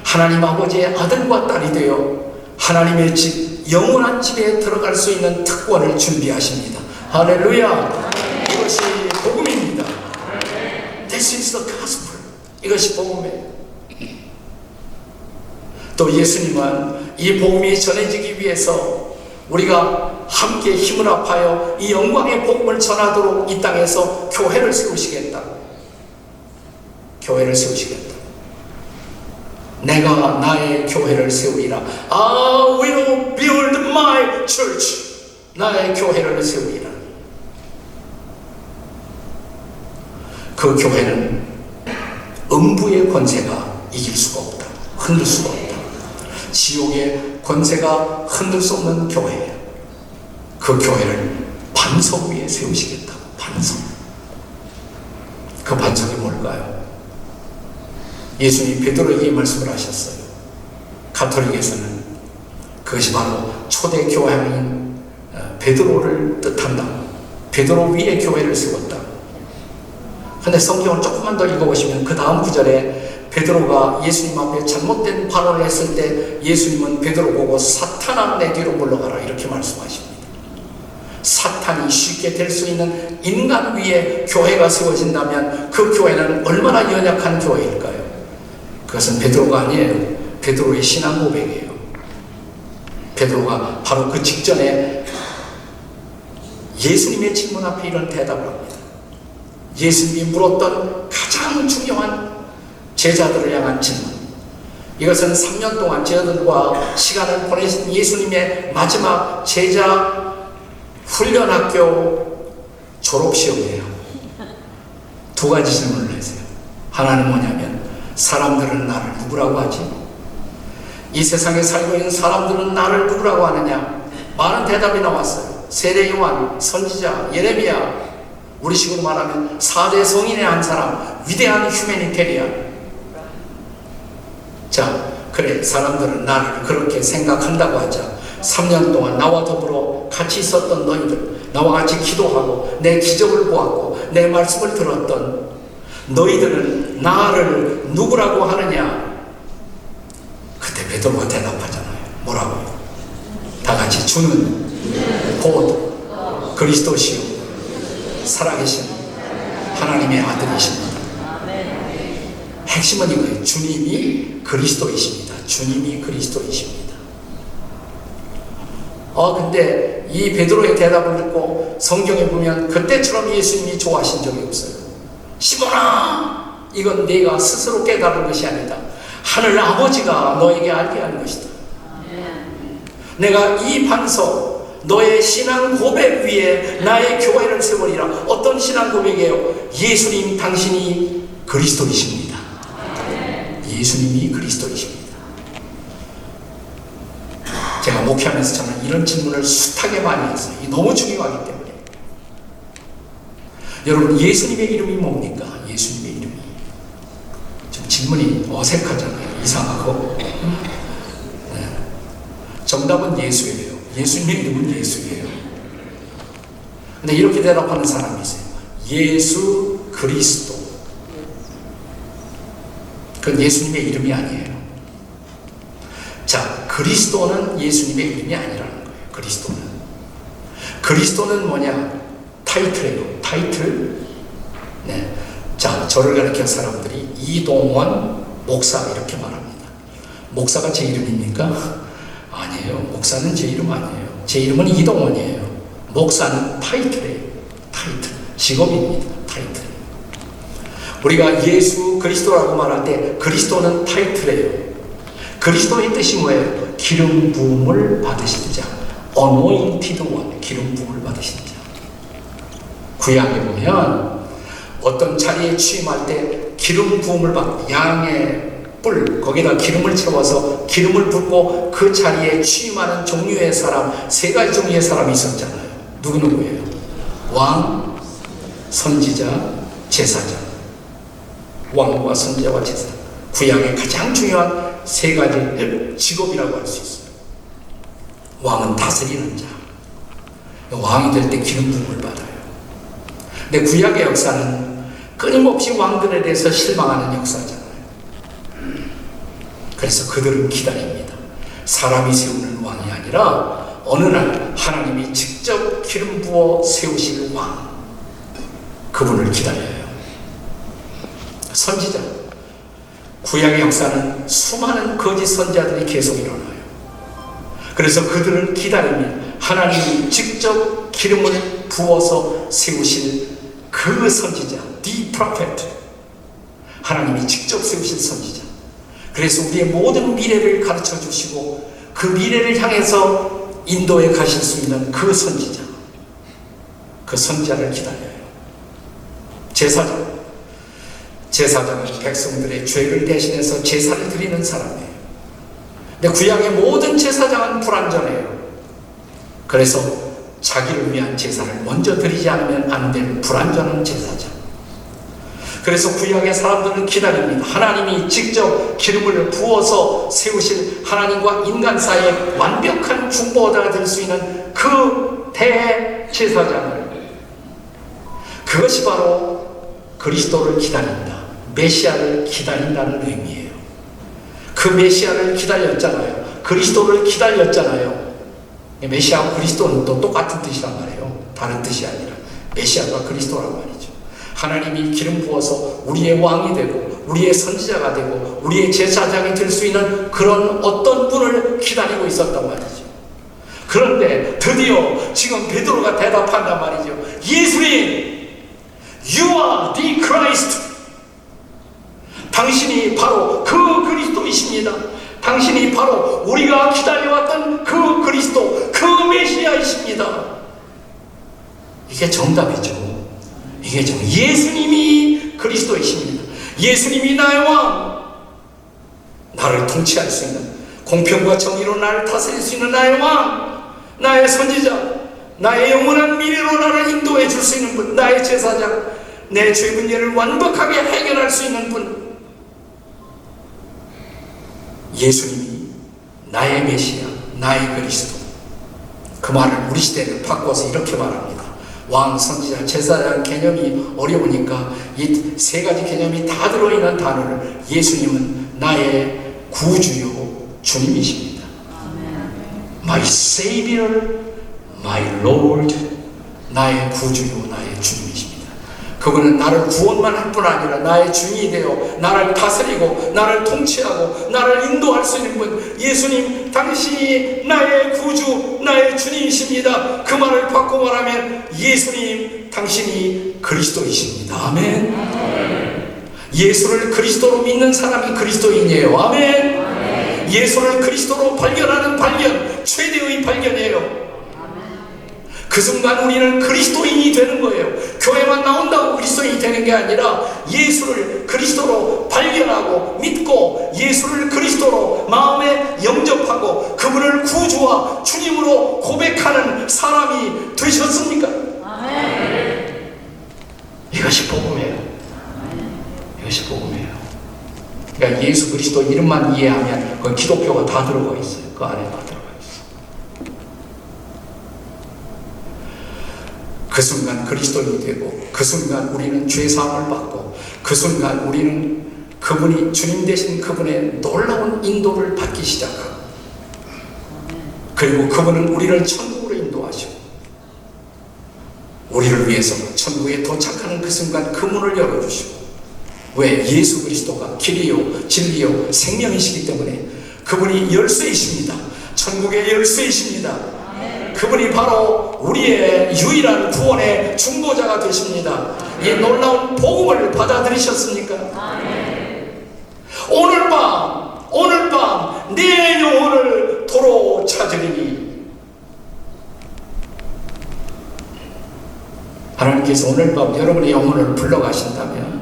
Speaker 5: 하나님 아버지의 아들과 딸이 되어 하나님의 집, 영원한 집에 들어갈 수 있는 특권을 준비하십니다. 할렐루야! 이것이 복음입니다. This is the gospel. 이것이 복음이에요. 또 예수님은 이 복음이 전해지기 위해서 우리가 함께 힘을 합하여 이 영광의 복음을 전하도록 이 땅에서 교회를 세우시겠다고. 교회를 세우시겠다. 내가 나의 교회를 세우리라. I will build my church. 나의 교회를 세우리라. 그 교회는 음부의 권세가 이길 수가 없다. 흔들 수가 없다. 지옥의 권세가 흔들 수 없는 교회예요. 그 교회를 반석 위에 세우시겠다. 반석. 그 반석이 뭘까요? 예수님이 베드로에게 말씀을 하셨어요. 가톨릭에서는 그것이 바로 초대 교황인 베드로를 뜻한다. 베드로 위에 교회를 세웠다. 근데 성경을 조금만 더 읽어보시면 그 다음 구절에 베드로가 예수님 앞에 잘못된 발언을 했을 때 예수님은 베드로 보고 사탄아 내 뒤로 물러가라 이렇게 말씀하십니다. 사탄이 쉽게 될 수 있는 인간 위에 교회가 세워진다면 그 교회는 얼마나 연약한 교회일까요? 그것은 베드로가 아니에요. 베드로의 신앙 고백이에요. 베드로가 바로 그 직전에 예수님의 질문 앞에 이런 대답을 합니다. 예수님이 물었던 가장 중요한 제자들을 향한 질문. 이것은 3년 동안 제자들과 시간을 보내신 예수님의 마지막 제자 훈련학교 졸업시험이에요. 두 가지 질문을 했어요. 하나는 뭐냐면 사람들은 나를 누구라고 하지? 이 세상에 살고 있는 사람들은 나를 누구라고 하느냐? 많은 대답이 나왔어요. 세례 요한, 선지자, 예레미야, 우리식으로 말하면 4대 성인의 한 사람, 위대한 휴메니테리안. 자, 그래, 사람들은 나를 그렇게 생각한다고 하자. 3년 동안 나와 더불어 같이 있었던 너희들, 나와 같이 기도하고 내 기적을 보았고 내 말씀을 들었던 너희들은 나를 누구라고 하느냐? 그때 베드로가 대답하잖아요. 뭐라고요? 다 같이 주는 곧 그리스도시요 살아계신 하나님의 아들이십니다. 핵심은 이거예요. 주님이 그리스도이십니다. 주님이 그리스도이십니다. 근데 이 베드로의 대답을 듣고 성경에 보면 그때처럼 예수님이 좋아하신 적이 없어요. 시몬아, 이건 네가 스스로 깨달은 것이 아니다. 하늘 아버지가 너에게 알게 한 것이다. 내가 이 반석, 너의 신앙 고백 위에 나의 교회를 세우리라. 어떤 신앙 고백이에요? 예수님 당신이 그리스도이십니다. 예수님이 그리스도이십니다. 제가 목회하면서 저는 이런 질문을 숱하게 많이 했어요. 이게 너무 중요하기 때문에. 여러분, 예수님의 이름이 뭡니까? 예수님의 이름이. 좀 질문이 어색하잖아요. 이상하고. 네. 정답은 예수예요. 예수님의 이름은 예수예요. 근데 이렇게 대답하는 사람이 있어요. 예수 그리스도. 그건 예수님의 이름이 아니에요. 자, 그리스도는 예수님의 이름이 아니라는 거예요. 그리스도는 뭐냐? 타이틀이에요. 타이틀. 네. 자, 저를 가리켜 사람들이 이동원 목사 이렇게 말합니다. 목사가 제 이름입니까? 아니에요. 목사는 제 이름 아니에요. 제 이름은 이동원이에요. 목사는 타이틀이에요. 타이틀. 직업입니다. 타이틀. 우리가 예수 그리스도라고 말할 때 그리스도는 타이틀이에요. 그리스도의 뜻이 뭐예요? 기름 부음을 받으신 자. Anointed one. 기름 부음을 받으신 자. 구약에 보면 어떤 자리에 취임할 때 기름 부음을 받고 양의 뿔 거기다 기름을 채워서 기름을 붓고 그 자리에 취임하는 종류의 사람, 세 가지 종류의 사람이 있었잖아요. 누구예요? 왕, 선지자, 제사장. 왕과 선지자와 제사장. 구약의 가장 중요한 세 가지 직업이라고 할 수 있어요. 왕은 다스리는 자. 왕이 될 때 기름 부음을 받아요. 근데 구약의 역사는 끊임없이 왕들에 대해서 실망하는 역사잖아요. 그래서 그들은 기다립니다. 사람이 세우는 왕이 아니라 어느 날 하나님이 직접 기름 부어 세우실 왕, 그분을 기다려요. 선지자. 구약의 역사는 수많은 거짓 선지자들이 계속 일어나요. 그래서 그들은 기다립니다. 하나님이 직접 기름을 부어서 세우실 그 선지자, the prophet. 하나님이 직접 세우실 선지자. 그래서 우리의 모든 미래를 가르쳐 주시고 그 미래를 향해서 인도에 가실 수 있는 그 선지자. 그 선지자를 기다려요. 제사장. 제사장은 백성들의 죄를 대신해서 제사를 드리는 사람이에요. 근데 구약의 모든 제사장은 불완전해요. 그래서 자기를 위한 제사를 먼저 드리지 않으면 안 되는 불완전한 제사장. 그래서 구약의 사람들은 기다립니다. 하나님이 직접 기름을 부어서 세우실 하나님과 인간 사이에 완벽한 중보자가 될 수 있는 그 대제사장을, 그것이 바로 그 그리스도를 기다린다. 메시아를 기다린다는 의미예요. 그 메시아를 기다렸잖아요. 그리스도를 기다렸잖아요. 메시아와 그리스도는 또 똑같은 뜻이란 말이에요. 다른 뜻이 아니라 메시아가 그리스도란 말이죠. 하나님이 기름 부어서 우리의 왕이 되고 우리의 선지자가 되고 우리의 제사장이 될 수 있는 그런 어떤 분을 기다리고 있었단 말이죠. 그런데 드디어 지금 베드로가 대답한단 말이죠. 예수님, You are the Christ. 당신이 바로 그 그리스도이십니다. 당신이 바로 우리가 기다려왔던 그 그리스도, 그 메시아이십니다. 이게 정답이죠. 이게 예수님이 그리스도이십니다. 예수님이 나의 왕, 나를 통치할 수 있는, 공평과 정의로 나를 다스릴 수 있는 나의 왕, 나의 선지자, 나의 영원한 미래로 나를 인도해 줄 수 있는 분, 나의 제사장, 내 죄 문제를 완벽하게 해결할 수 있는 분, 예수님이 나의 메시아, 나의 그리스도. 그 말을 우리 시대를 바꿔서 이렇게 말합니다. 왕, 선지자, 제사장 개념이 어려우니까 이 세 가지 개념이 다 들어있는 단어를 예수님은 나의 구주요 주님이십니다. My Savior, My Lord, 나의 구주요 나의 주님이십니다. 그분은 나를 구원만 할 뿐 아니라 나의 주인이 되어 나를 다스리고 나를 통치하고 나를 인도할 수 있는 분, 예수님 당신이 나의 구주 나의 주님이십니다. 그 말을 바꿔 말하면 예수님 당신이 그리스도이십니다. 아멘. 예수를 그리스도로 믿는 사람이 그리스도인이에요. 아멘. 예수를 그리스도로 발견하는 발견, 최대의 발견이에요. 그 순간 우리는 그리스도인이 되는 거예요. 교회만 나온다고 그리스도인이 되는 게 아니라 예수를 그리스도로 발견하고 믿고 예수를 그리스도로 마음에 영접하고 그분을 구주와 주님으로 고백하는 사람이 되셨습니까? 아멘. 이것이 복음이에요. 이것이 복음이에요. 그러니까 예수 그리스도 이름만 이해하면 그 기독교가 다 들어가 있어요. 그 안에 다 들어가 있어요. 그 순간 그리스도인이 되고 그 순간 우리는 죄사함을 받고 그 순간 우리는 그분이 주님 되신 그분의 놀라운 인도를 받기 시작하고 그리고 그분은 우리를 천국으로 인도하시고 우리를 위해서 천국에 도착하는 그 순간 그 문을 열어주시고 왜? 예수 그리스도가 길이요 진리요 생명이시기 때문에 그분이 열쇠이십니다. 천국의 열쇠이십니다. 그분이 바로 우리의 유일한 구원의 중보자가 되십니다. 이 놀라운 복음을 받아들이셨습니까? 오늘 밤 내 영혼을 도로 찾으리니. 하나님께서 오늘 밤 여러분의 영혼을 불러가신다면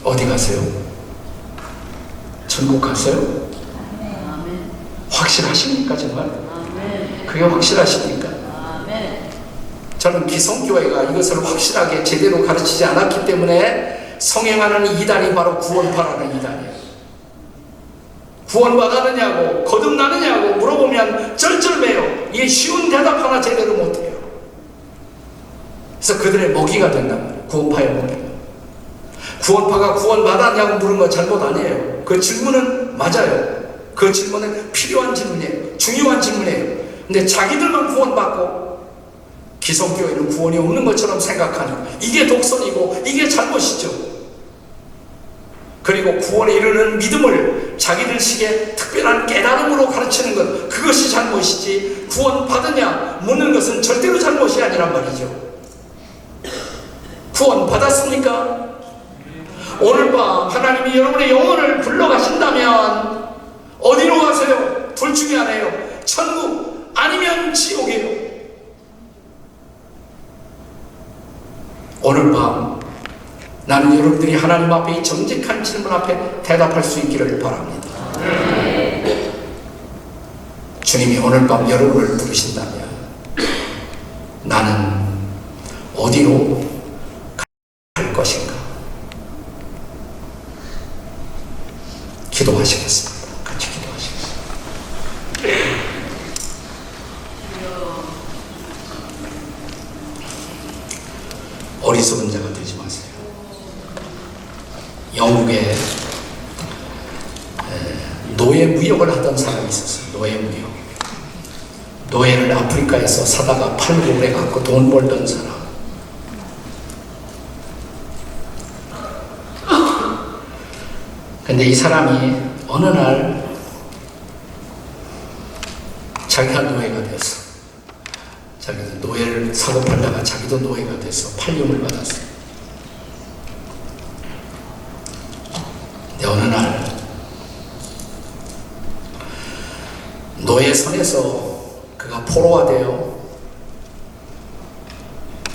Speaker 5: 어디 가세요? 천국 가세요? 확실하십니까 정말? 그게 확실하십니까? 저는 기성교회가 이것을 확실하게 제대로 가르치지 않았기 때문에 성행하는 이단이 바로 구원파라는 이단이에요. 구원받았느냐고 거듭나느냐고 물어보면 쩔쩔매요. 이게 쉬운 대답 하나 제대로 못해요. 그래서 그들의 먹이가 된단 말이에요. 구원파의 먹이가. 구원파가 구원받았냐고 물은 건 잘못 아니에요. 그 질문은 맞아요. 그 질문은 필요한 질문이에요. 중요한 질문이에요. 근데 자기들만 구원받고 기성교회는 구원이 없는 것처럼 생각하는 이게 독선이고 이게 잘못이죠. 그리고 구원에 이르는 믿음을 자기들식의 특별한 깨달음으로 가르치는 것 그것이 잘못이지 구원 받으냐 묻는 것은 절대로 잘못이 아니란 말이죠. 구원 받았습니까? 오늘 밤 하나님이 여러분의 영혼을 불러가신다면 어디로 가세요? 둘 중에 하나예요. 천국 아니면 지옥이에요. 오늘 밤 나는 여러분들이 하나님 앞에 이 정직한 질문 앞에 대답할 수 있기를 바랍니다. 주님이 오늘 밤 여러분을 부르신다면 나는 어디로 갈 것인가? 기도하시겠습니다. 같이 기도하시겠습니다. 어리석은 자가 되지 마세요. 미국에 노예 무역을 하던 사람이 있었어요. 노예 무역. 노예를 아프리카에서 사다가 팔고 그래갖고 돈 벌던 사람. 근데 이 사람이 어느 날 자기가 노예가 됐어. 자기도 노예를 사고 팔다가 자기도 노예가 돼서 팔림을 받았어. 근데 어느 날 노예 선에서 그가 포로가 되어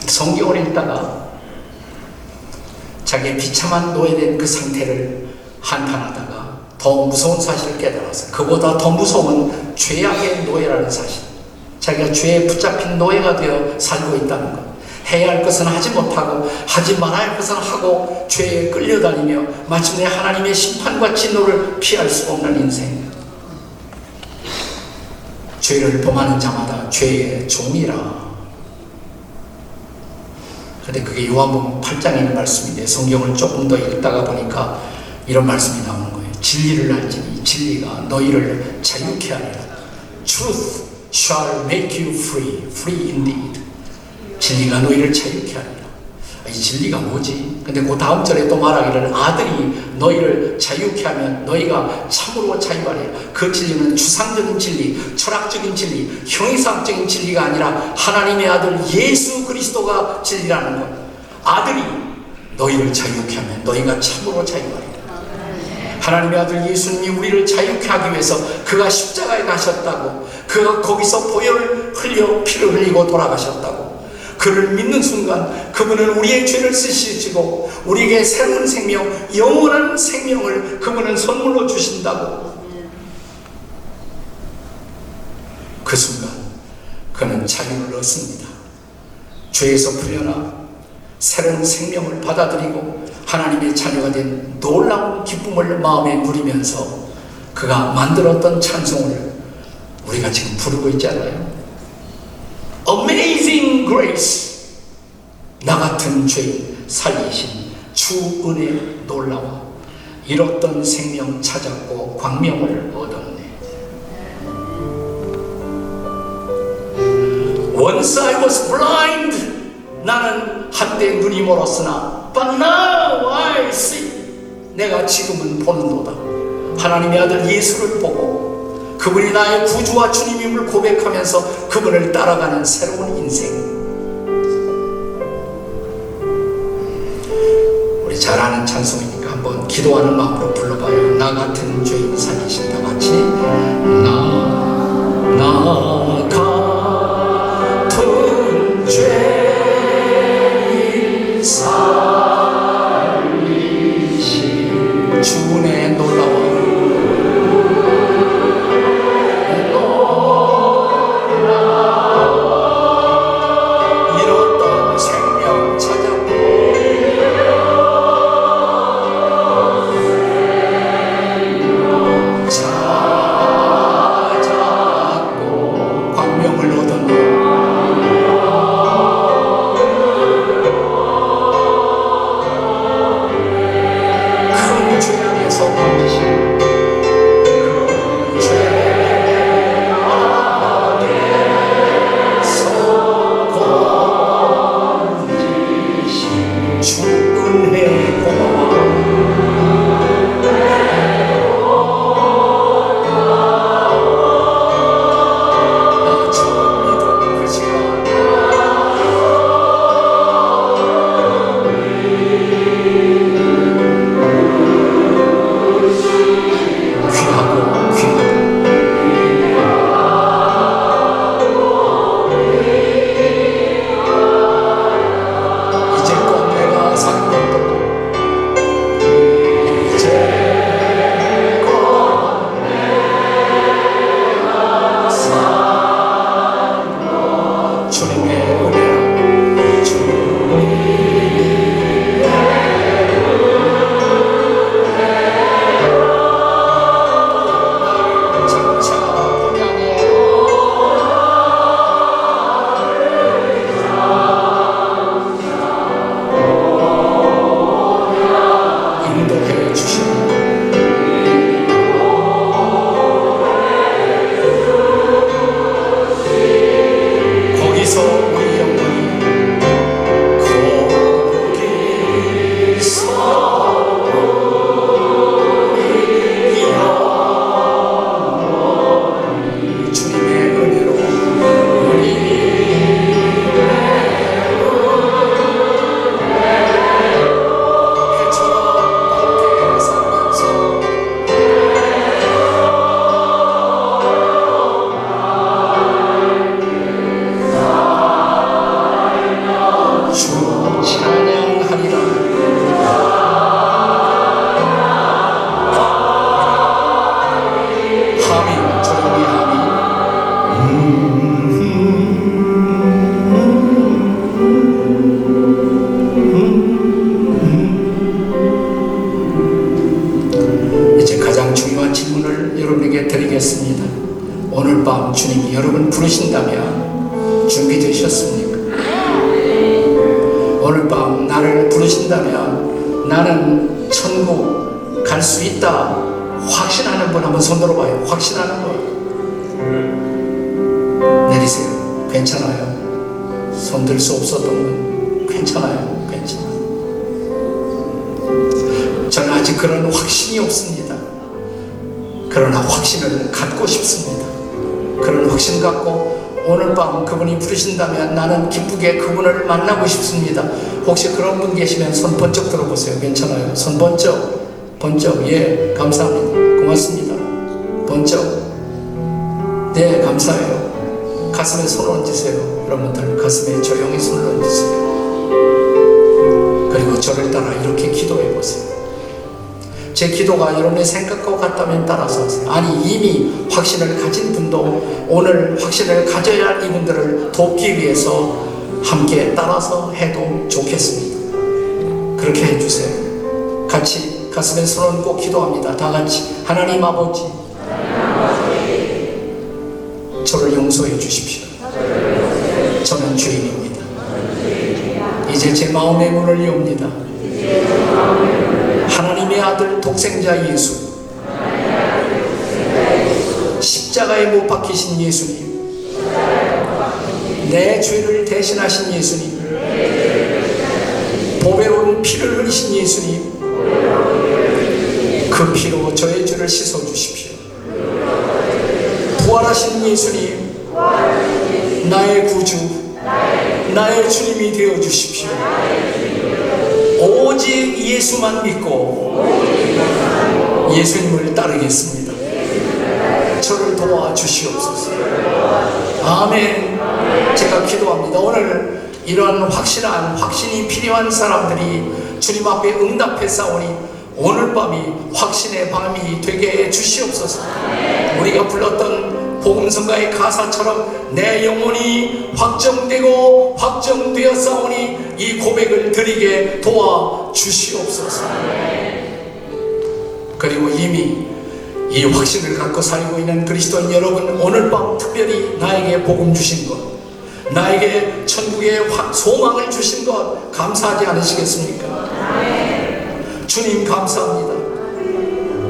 Speaker 5: 성경을 읽다가 자기의 비참한 노예된 그 상태를 한탄하다가 더 무서운 사실을 깨달았어요. 그보다 더 무서운 죄악의 노예라는 사실. 자기가 죄에 붙잡힌 노예가 되어 살고 있다는 것. 해야 할 것은 하지 못하고 하지 말아야 할 것은 하고 죄에 끌려다니며 마침내 하나님의 심판과 진노를 피할 수 없는 인생. 죄를 범하는 자마다 죄의 종이라. 근데 그게 요한복음 8장에 있는 말씀인데 성경을 조금 더 읽다가 보니까 이런 말씀이 나오는 거예요. 진리를 알지니 진리가 너희를 자유케 하리라. Truth shall make you free, free indeed. 진리가 너희를 자유케 하리라. 이 진리가 뭐지? 근데 그 다음 절에 또 말하기를 아들이 너희를 자유케 하면 너희가 참으로 자유하리라. 그 진리는 추상적인 진리, 철학적인 진리, 형이상적인 진리가 아니라 하나님의 아들 예수 그리스도가 진리라는 것. 아들이 너희를 자유케 하면 너희가 참으로 자유하리라. 하나님의 아들 예수님이 우리를 자유케 하기 위해서 그가 십자가에 가셨다고, 그가 거기서 보혈을 흘려 피를 흘리고 돌아가셨다고. 그를 믿는 순간 그분은 우리의 죄를 씻으시고 우리에게 새로운 생명, 영원한 생명을 그분은 선물로 주신다고. 그 순간 그는 자유를 얻습니다. 죄에서 풀려나 새로운 생명을 받아들이고 하나님의 자녀가 된 놀라운 기쁨을 마음에 누리면서 그가 만들었던 찬송을 우리가 지금 부르고 있지 않아요? Amazing Grace. 나 같은 죄인 살리신 주 은혜 놀라워. 잃었던 생명 찾았고 광명을 얻었네. Once I was blind. 나는 한때 눈이 멀었으나 But now I see. 내가 지금은 보는도다. 하나님의 아들 예수를 보고 그분이 나의 구주와 주님임을 고백하면서 그분을 따라가는 새로운 인생. 우리 잘 아는 찬송이니까 한번 기도하는 마음으로 불러봐요. 나 같은 죄인 살리신 다 같이. 나 같은 죄인 살리신 주의 놀라워. 찾았고 이제 가장 중요한 질문을 여러분에게 드리겠습니다. 오늘 밤 주님이 여러분 부르신다면 준비되셨습니까? 오늘 밤 나를 부르신다면 나는 천국 갈 수 있다 확신하는 분 한번 손 들어봐요. 확신하는 분 내리세요. 괜찮아요. 손 들 수 없었던 분 괜찮아요. 괜찮아요. 저는 아직 그런 확신이 없습니다. 그러나 확신을 갖고 싶습니다. 그런 확신 갖고 오늘 밤 그분이 부르신다면 나는 기쁘게 그분을 만나고 싶습니다. 혹시 그런 분 계시면 손 번쩍 들어보세요. 괜찮아요. 손 번쩍. 번쩍. 예, 감사합니다. 고맙습니다. 번쩍. 네, 감사해요. 가슴에 손을 얹으세요. 여러분들 가슴에 조용히 손을 얹으세요. 그리고 저를 따라 이렇게 기도해 보세요. 제 기도가 여러분의 생각과 같다면 따라서 하세요. 아니 이미 확신을 가진 분도 오늘 확신을 가져야 할 이분들을 돕기 위해서 함께 따라서 해도 좋겠습니다. 그렇게 해주세요. 같이 가슴에 손 얹고 기도합니다. 다 같이. 하나님 아버지, 저를 용서해 주십시오. 저는 죄인입니다. 이제 제 마음의 문을 엽니다. 하나님의 아들 독생자 예수, 십자가에 못 박히신 예수님, 내 죄를 대신하신 예수님, 보배로운 피를 흘리신 예수님, 그 피로 저의 죄를 씻어주십시오. 부활하신 예수님, 나의 구주, 나의 주님이 되어주십시오. 오직 예수만 믿고 예수님을 따르겠습니다. 저를 도와주시옵소서. 아멘. 제가 기도합니다. 오늘 이러한 확신이 필요한 사람들이 주님 앞에 응답해 싸우니 오늘 밤이 확신의 밤이 되게 해 주시옵소서. 우리가 불렀던 복음성가의 가사처럼 내 영혼이 확정되고 확정되어 싸우니 이 고백을 드리게 도와주시옵소서. 그리고 이미 이 확신을 갖고 살고 있는 그리스도인 여러분, 오늘 밤 특별히 나에게 복음 주신 것, 나에게 천국의 소망을 주신 것 감사하지 않으시겠습니까? 주님 감사합니다.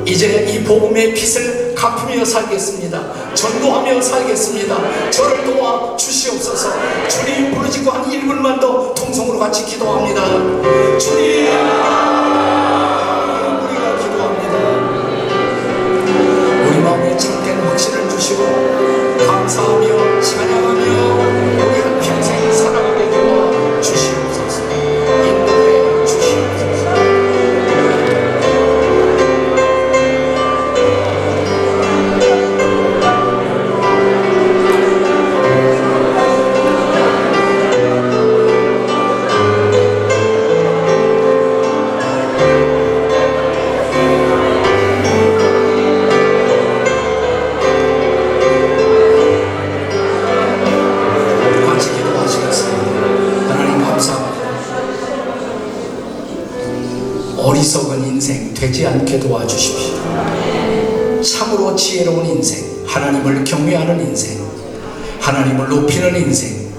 Speaker 5: 이제 이 복음의 빚을 갚으며 살겠습니다. 전도하며 살겠습니다. 저를 도와 주시옵소서. 주님 부르짖고 한 1분만 더 통성으로 같이 기도합니다. 주님, 우리가 기도합니다. 우리 마음에 참된 확신을 주시고 감사하며 찬양하며 우리 한평생 살아가게 도와 주시옵소서. 인도해 주시옵소서. 어리석은 인생 되지 않게 도와주십시오. 참으로 지혜로운 인생, 하나님을 경외하는 인생, 하나님을 높이는 인생,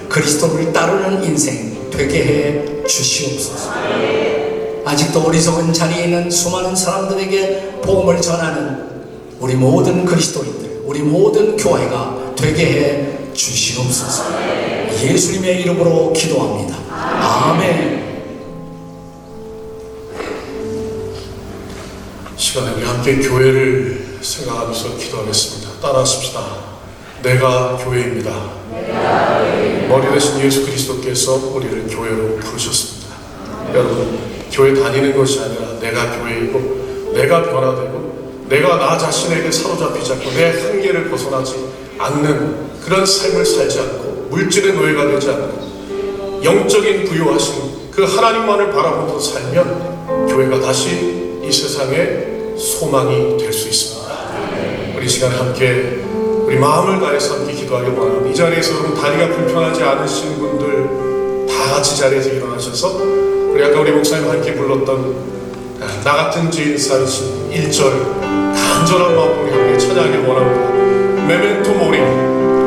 Speaker 5: 그리스도를 따르는 인생 되게 해 주시옵소서. 아직도 어리석은 자리에 있는 수많은 사람들에게 복음을 전하는 우리 모든 그리스도인들, 우리 모든 교회가 되게 해 주시옵소서. 예수님의 이름으로 기도합니다. 아멘.
Speaker 6: 시간에 우리 함께 교회를 생각하면서 기도하겠습니다. 따라하십시다. 내가 교회입니다. 머리 대신 예수 그리스도께서 우리를 교회로 부르셨습니다. 여러분, 교회 다니는 것이 아니라 내가 교회이고 내가 변화되고 내가 나 자신에게 사로잡히지 않고 내 한계를 벗어나지 않는 그런 삶을 살지 않고 물질의 노예가 되지 않고 영적인 부유하신 그 하나님만을 바라보고 살면 교회가 다시 이 세상에 소망이 될 수 있습니다. 우리 시간에 함께 우리 마음을 다해서 함께 기도하길 원합니다. 이 자리에서 여러분 다리가 불편하지 않으신 분들 다 같이 자리에서 일어나셔서 우리 아까 우리 목사님 함께 불렀던 나 같은 죄인 살신 1절 간절한 마음으로 우리 함께 찬양하길 원합니다. 메멘토 모리,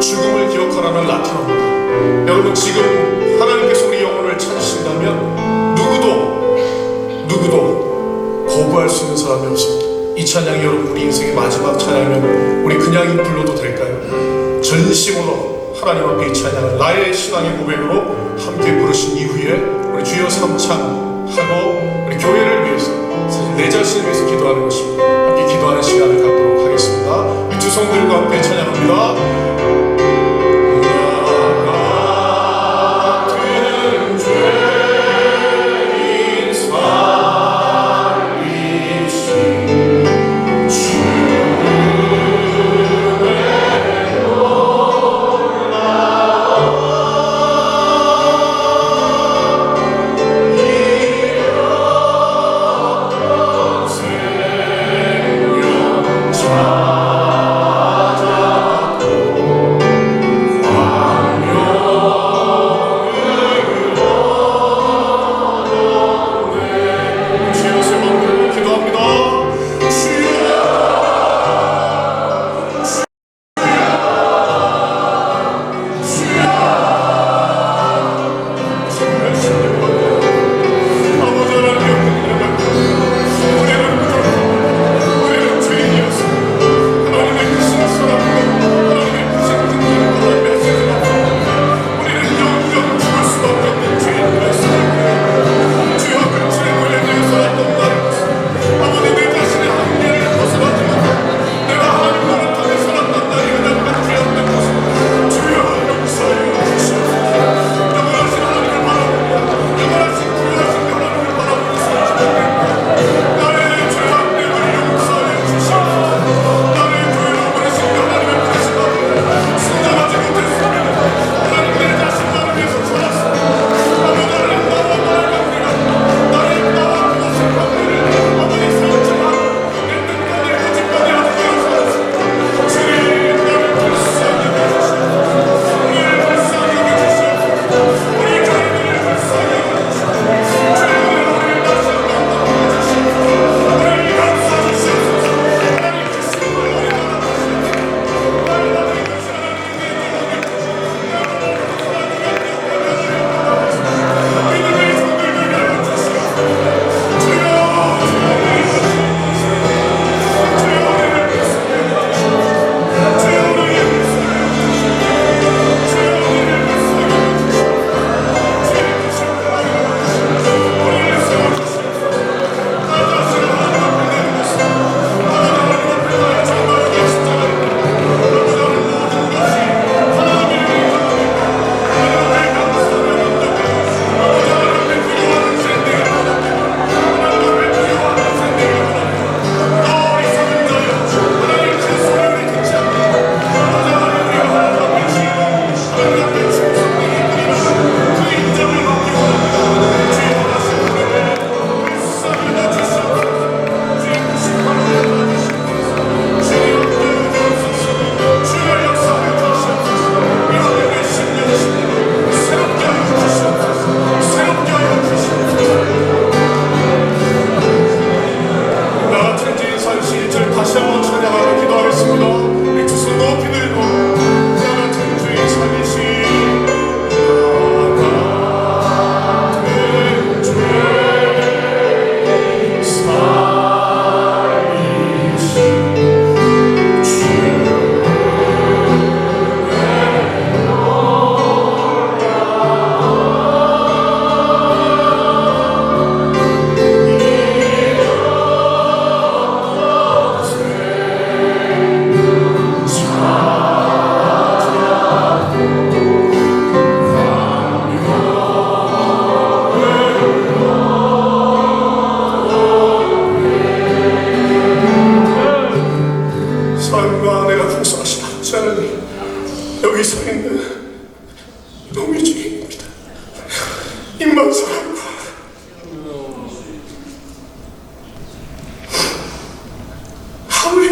Speaker 6: 죽음을 기억하라는 라틴어입니다. 여러분 지금 하나님께서 우리 영혼을 찾으신다면 누구도 거부할 수 있는 사람이 없습니다. 이 찬양이 여러분 우리 인생의 마지막 찬양이면 우리 그냥 불러도 될까요? 전심으로 하나님 앞에 이 찬양을 나의 신앙의 고백으로 함께 부르신 이후에 우리 주여 삼창하고 우리 교회를 위해서 사실 내 자신을 위해서 기도하는 것입니다. 함께 기도하는 시간을 갖도록 하겠습니다. 우리 두 성들과 함께 찬양합니다.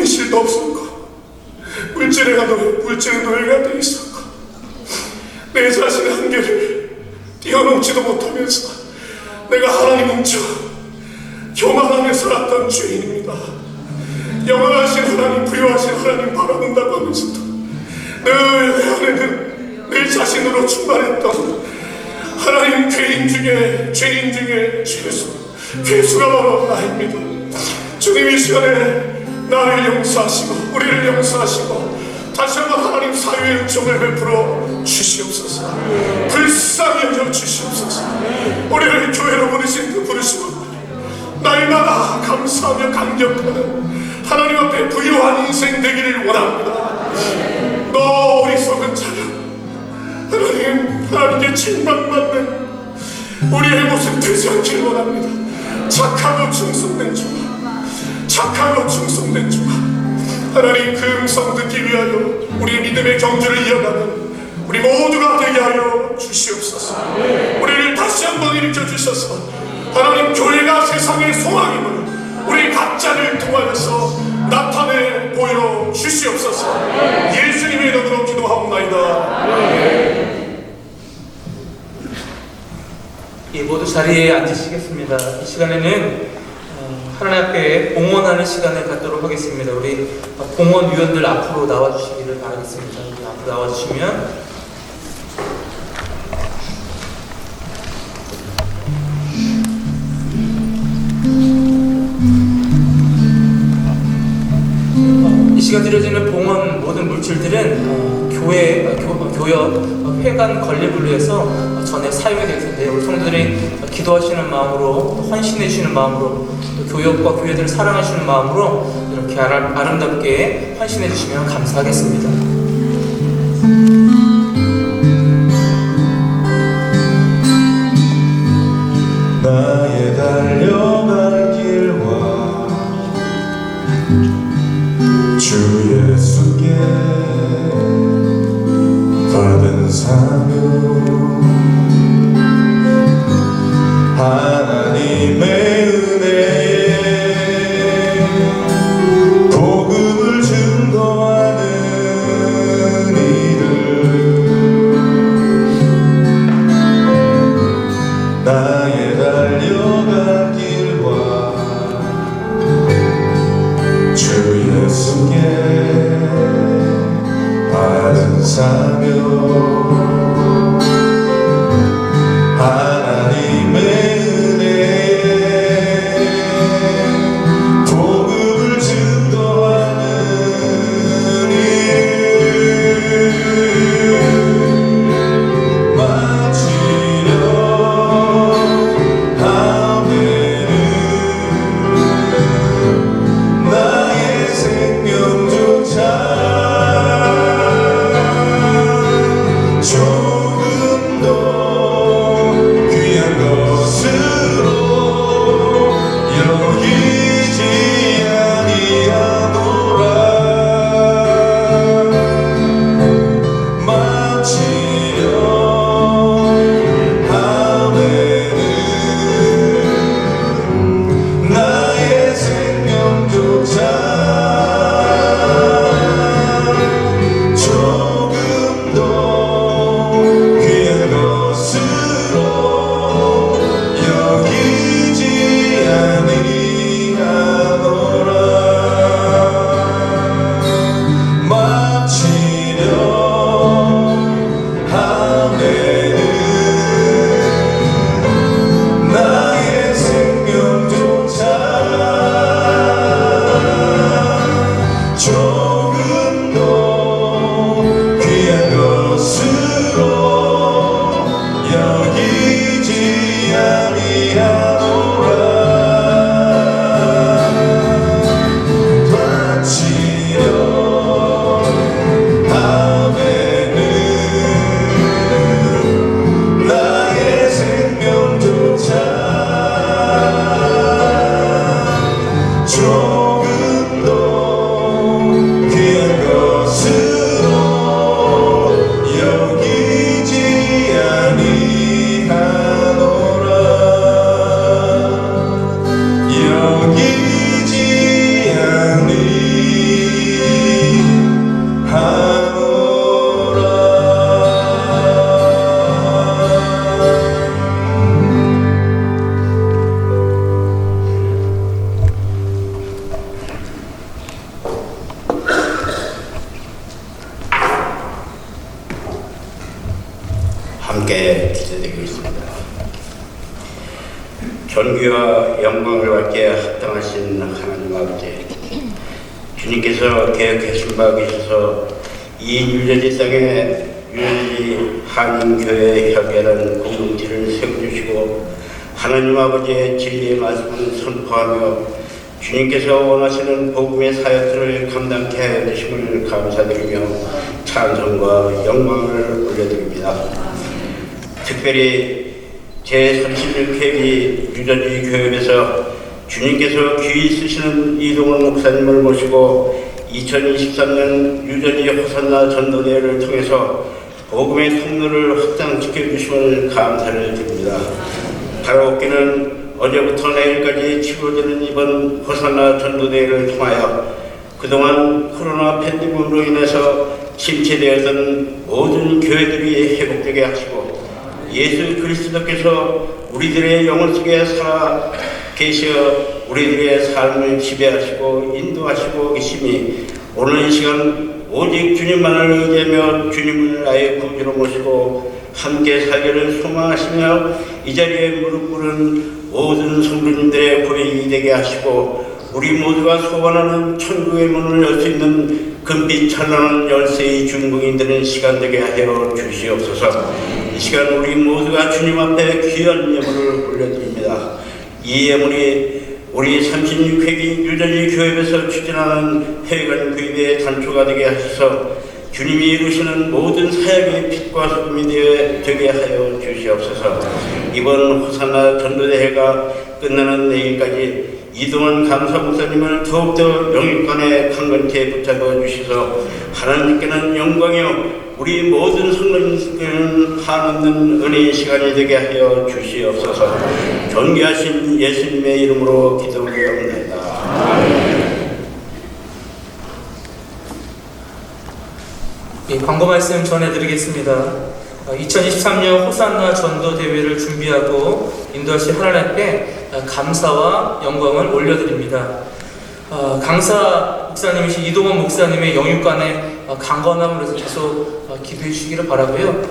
Speaker 6: 현실도 없었고 물질에 가도 내 자신의 한계를 뛰어넘지도 못하면서 내가 하나님 훔쳐 교만하며 살았던 죄인입니다. 영원하신 하나님, 부유하신 하나님 바라본다고 하면서도 늘 내 안에는 내 자신으로 충만했던 하나님, 죄인 중에 죄수가 바로 나입니다. 주님, 이 시간에 나를 용서하시고 우리를 용서하시고 다시 한번 하나님 사유의 은총을 베풀어 주시옵소서. 불쌍히 여겨 주시옵소서. 우리를 교회로 부르신 그 부르심을 날마다 감사하며 감격하는 하나님 앞에 부유한 인생 되기를 원합니다. 너 어리석은 자여, 하나님께 칭찬받는 우리의 모습 되지 않기를 원합니다. 착하고 충성된 주가 하나님, 그 음성 듣기 위하여 우리의 믿음의 경주를 이어가는 우리 모두가 되게 하여 주시옵소서. 우리를 다시 한번 일으켜 주셔서 하나님, 교회가 세상의 소망임을 우리 각자를 통하여서 나타내 보여 주시옵소서. 예수님의 이름으로 기도하옵나이다.
Speaker 4: 예, 모두 자리에 앉으시겠습니다. 이 시간에는 하나님 앞에 봉헌하는 시간을 갖도록 하겠습니다. 우리 봉헌위원들 앞으로 나와주시기를 바라겠습니다. 앞으로 나와주시면 이 시간 드려지는 봉헌 모든 물질들은 교역 회관 건립을 위해서 전에 사용이 될 텐데, 우리 성도들이 기도하시는 마음으로, 헌신해 주시는 마음으로, 또 교역과 교회들을 사랑하시는 마음으로 이렇게 아름답게 헌신해 주시면 감사하겠습니다.
Speaker 1: 나의 달려갈 길과 주 예수께 받은 사명, 하나님의 은혜에 복음을 증거하는 이들, 나의 달려갈 길과 주 예수께 받은 사명, 하나님의 은혜에 복음을 증거하는 일, 마치려 하면은 나의 생명조차 조금 더 귀한 것으로 여기지 아니하노라. 마치려 하면은 나의 생명조차 조금 더 귀한 것으로 여기지 아니하노라. 마치려 하면은
Speaker 7: 함께 기도드리겠습니다. 존귀와 영광을 받기에 합당하신 하나님 아버지, 주님께서 계획하신 바 계셔서 이 뉴저지 땅에 뉴저지 한인교회 협의라는 공동체를 세워주시고 하나님 아버지의 진리의 말씀을 선포하며 주님께서 원하시는 복음의 사역들을 감당케 하여 주심을 감사드리며 찬송과 영광을 올려드립니다. 특별히 제36회기 뉴저지 교회에서 주님께서 귀히 쓰시는 이동원 목사님을 모시고 2023년 뉴저지 호산나 전도대회를 통해서 복음의 통로를 확장시켜 주심을 감사를 드립니다. 바라옵기는 어제부터 내일까지 치러지는 이번 호산나 전도대회를 통하여 그동안 코로나 팬데믹으로 인해서 침체되었던 모든 교회들이 회복되게 하시고 예수 그리스도께서 우리들의 영혼 속에 살아 계시어 우리들의 삶을 지배하시고 인도하시고 계심이 오늘 이 시간 오직 주님만을 의지하며 주님을 나의 구주로 모시고 함께 살기를 소망하시며 이 자리에 무릎 꿇은 모든 성도님들의 보행이 되게 하시고 우리 모두가 소원하는 천국의 문을 열 수 있는 금빛 찬란한 열쇠의 주인공이 되는 시간 되게 하여 주시옵소서. 이 시간 우리 모두가 주님 앞에 귀한 예물을 올려드립니다. 이 예물이 우리 36회기 뉴저지 교회에서 추진하는 회관 구입의 단초가 되게 하셔서 주님이 이루시는 모든 사역의 빛과 소금이 되게 하여 주시옵소서. 이번 호산나 전도대회가 끝나는 내일까지 이동원 감사 목사님을 더욱더 영육간에 강건케 붙잡아 주셔서 하나님께는 영광이요 우리 모든 성도님께는 한없는 은혜의 시간이 되게 하여 주시옵소서. 존귀하신 예수님의 이름으로 기도드리옵나이다.
Speaker 4: 광고 말씀 전해드리겠습니다. 2023년 호산나 전도대회를 준비하고 인도하신 하나님께 감사와 영광을 올려드립니다. 강사 목사님이신 이동원 목사님의 영육간에 강건함을 위해서 계속 기도해 주시기를 바라고요.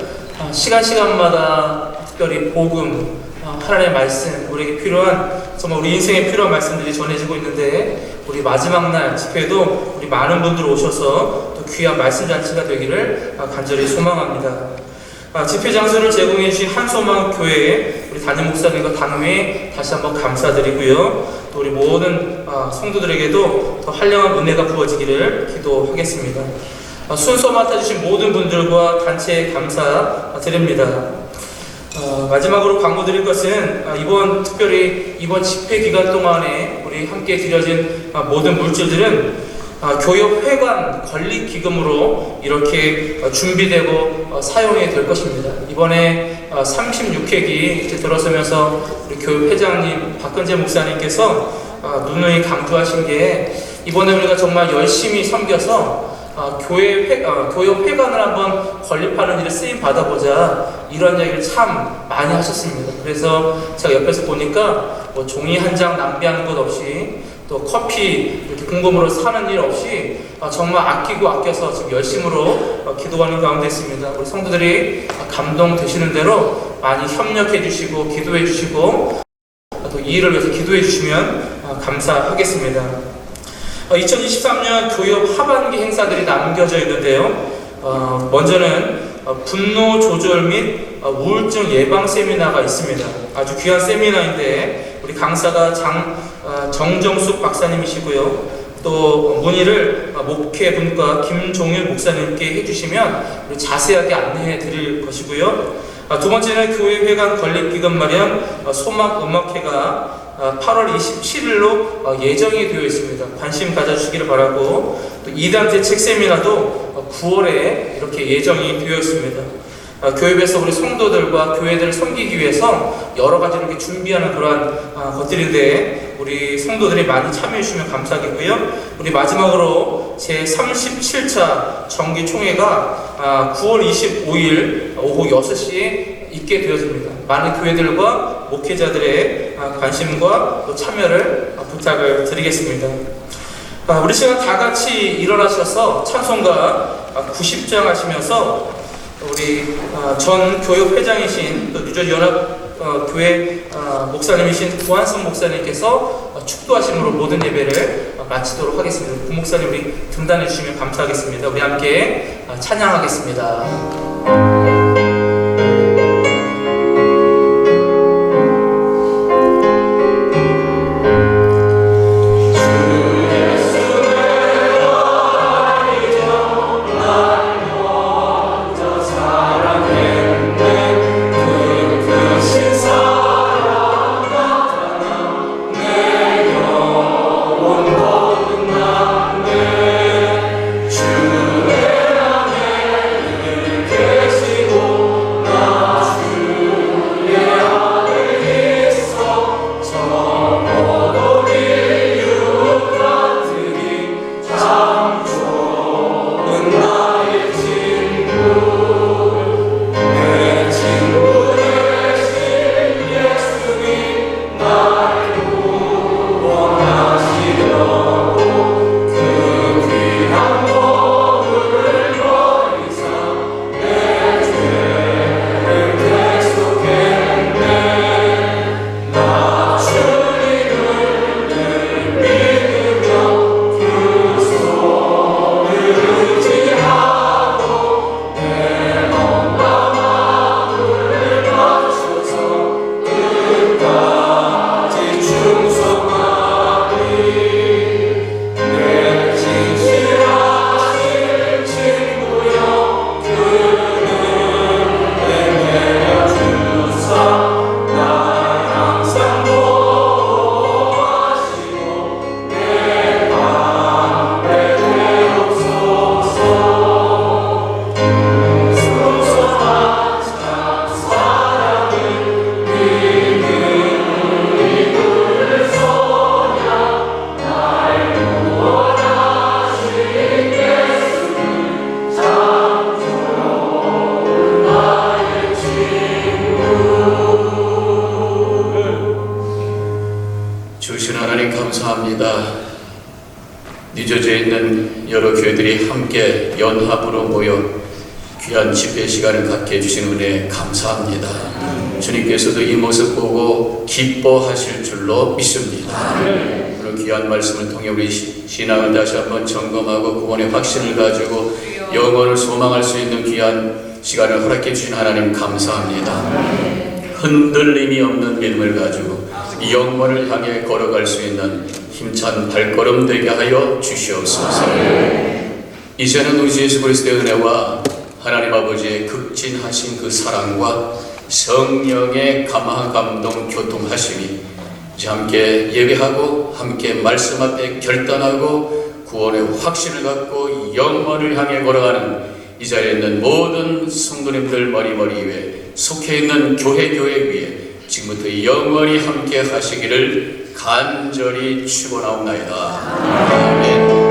Speaker 4: 시간마다 특별히 복음, 하나님의 말씀, 우리에게 필요한 정말 우리 인생에 필요한 말씀들이 전해지고 있는데 우리 마지막 날 집회도 우리 많은 분들 오셔서 또 귀한 말씀 잔치가 되기를 간절히 소망합니다. 집회 장소를 제공해 주신 한소망 교회에 우리 담임 목사님과 당회에 다시 한번 감사드리고요. 또 우리 모든 성도들에게도 더 한량한 은혜가 부어지기를 기도하겠습니다. 순서 맡아주신 모든 분들과 단체에 감사드립니다. 마지막으로 광고 드릴 것은 특별히 이번 집회 기간 동안에 우리 함께 드려진 모든 물질들은 교역회관 건립기금으로 이렇게 준비되고 사용이 될 것입니다. 이번에 36회기 들어서면서 우리 교회회장님 박근재 목사님께서 누누이 강조하신 게 이번에 우리가 정말 열심히 섬겨서 교역회관을 한번 건립하는 일에 쓰임 받아보자 이런 얘기를 참 많이 하셨습니다. 그래서 제가 옆에서 보니까 뭐 종이 한 장 낭비하는 것 없이 또 커피 이렇게 공금으로 사는 일 없이 정말 아껴서 지금 열심으로 기도하는 가운데 있습니다. 우리 성도들이 감동되시는 대로 많이 협력해 주시고 기도해 주시고 또 이 일을 위해서 기도해 주시면 감사하겠습니다. 2023년 교역 하반기 행사들이 남겨져 있는데요. 먼저는 분노 조절 및 우울증 예방 세미나가 있습니다. 아주 귀한 세미나인데 우리 강사가 정정숙 박사님이시고요. 또 문의를 목회분과 김종윤 목사님께 해주시면 우리 자세하게 안내해 드릴 것이고요. 두 번째는 교회회관 건립기금 마련 소막음악회가 8월 27일로 예정이 되어 있습니다. 관심 가져주시기를 바라고 또 2단 대책 세미나도 9월에 이렇게 예정이 되어 있습니다. 교회에서 우리 성도들과 교회들을 섬기기 위해서 여러 가지로 이렇게 준비하는 그러한 것들인데 우리 성도들이 많이 참여해 주시면 감사하겠고요. 우리 마지막으로 제37차 정기총회가 9월 25일 오후 6시에 있게 되었습니다. 많은 교회들과 목회자들의 관심과 또 참여를 부탁을 드리겠습니다. 우리 시간 다 같이 일어나셔서 찬송가 90장 하시면서 우리 전 교육 회장이신 또 뉴저지 연합 교회 목사님이신 구한성 목사님께서 축도하심으로 모든 예배를 마치도록 하겠습니다. 구 목사님 우리 등단해 주시면 감사하겠습니다. 우리 함께 찬양하겠습니다.
Speaker 5: 주신 하나님 감사합니다. 뉴저지에 있는 여러 교회들이 함께 연합으로 모여 귀한 집회 시간을 갖게 해주신 은혜 감사합니다. 주님께서도 이 모습 보고 기뻐하실 줄로 믿습니다. 오늘 귀한 말씀을 통해 우리 신앙을 다시 한번 점검하고 구원의 확신을 가지고 영원을 소망할 수 있는 귀한 시간을 허락해 주신 하나님 감사합니다. 흔들림이 없는 믿음을 가지고 영원을 향해 걸어갈 수 있는 힘찬 발걸음 되게 하여 주시옵소서. 이제는 우리 주 예수 그리스도의 은혜와 하나님 아버지의 극진하신 그 사랑과 성령의 감동 교통하심이 이제 함께 예배하고 함께 말씀 앞에 결단하고 구원의 확신을 갖고 영원을 향해 걸어가는 이 자리에 있는 모든 성도님들 머리 위에 속해 있는 교회 위에 지금부터 영원히 함께 하시기를 간절히 축원하옵나이다. 아멘.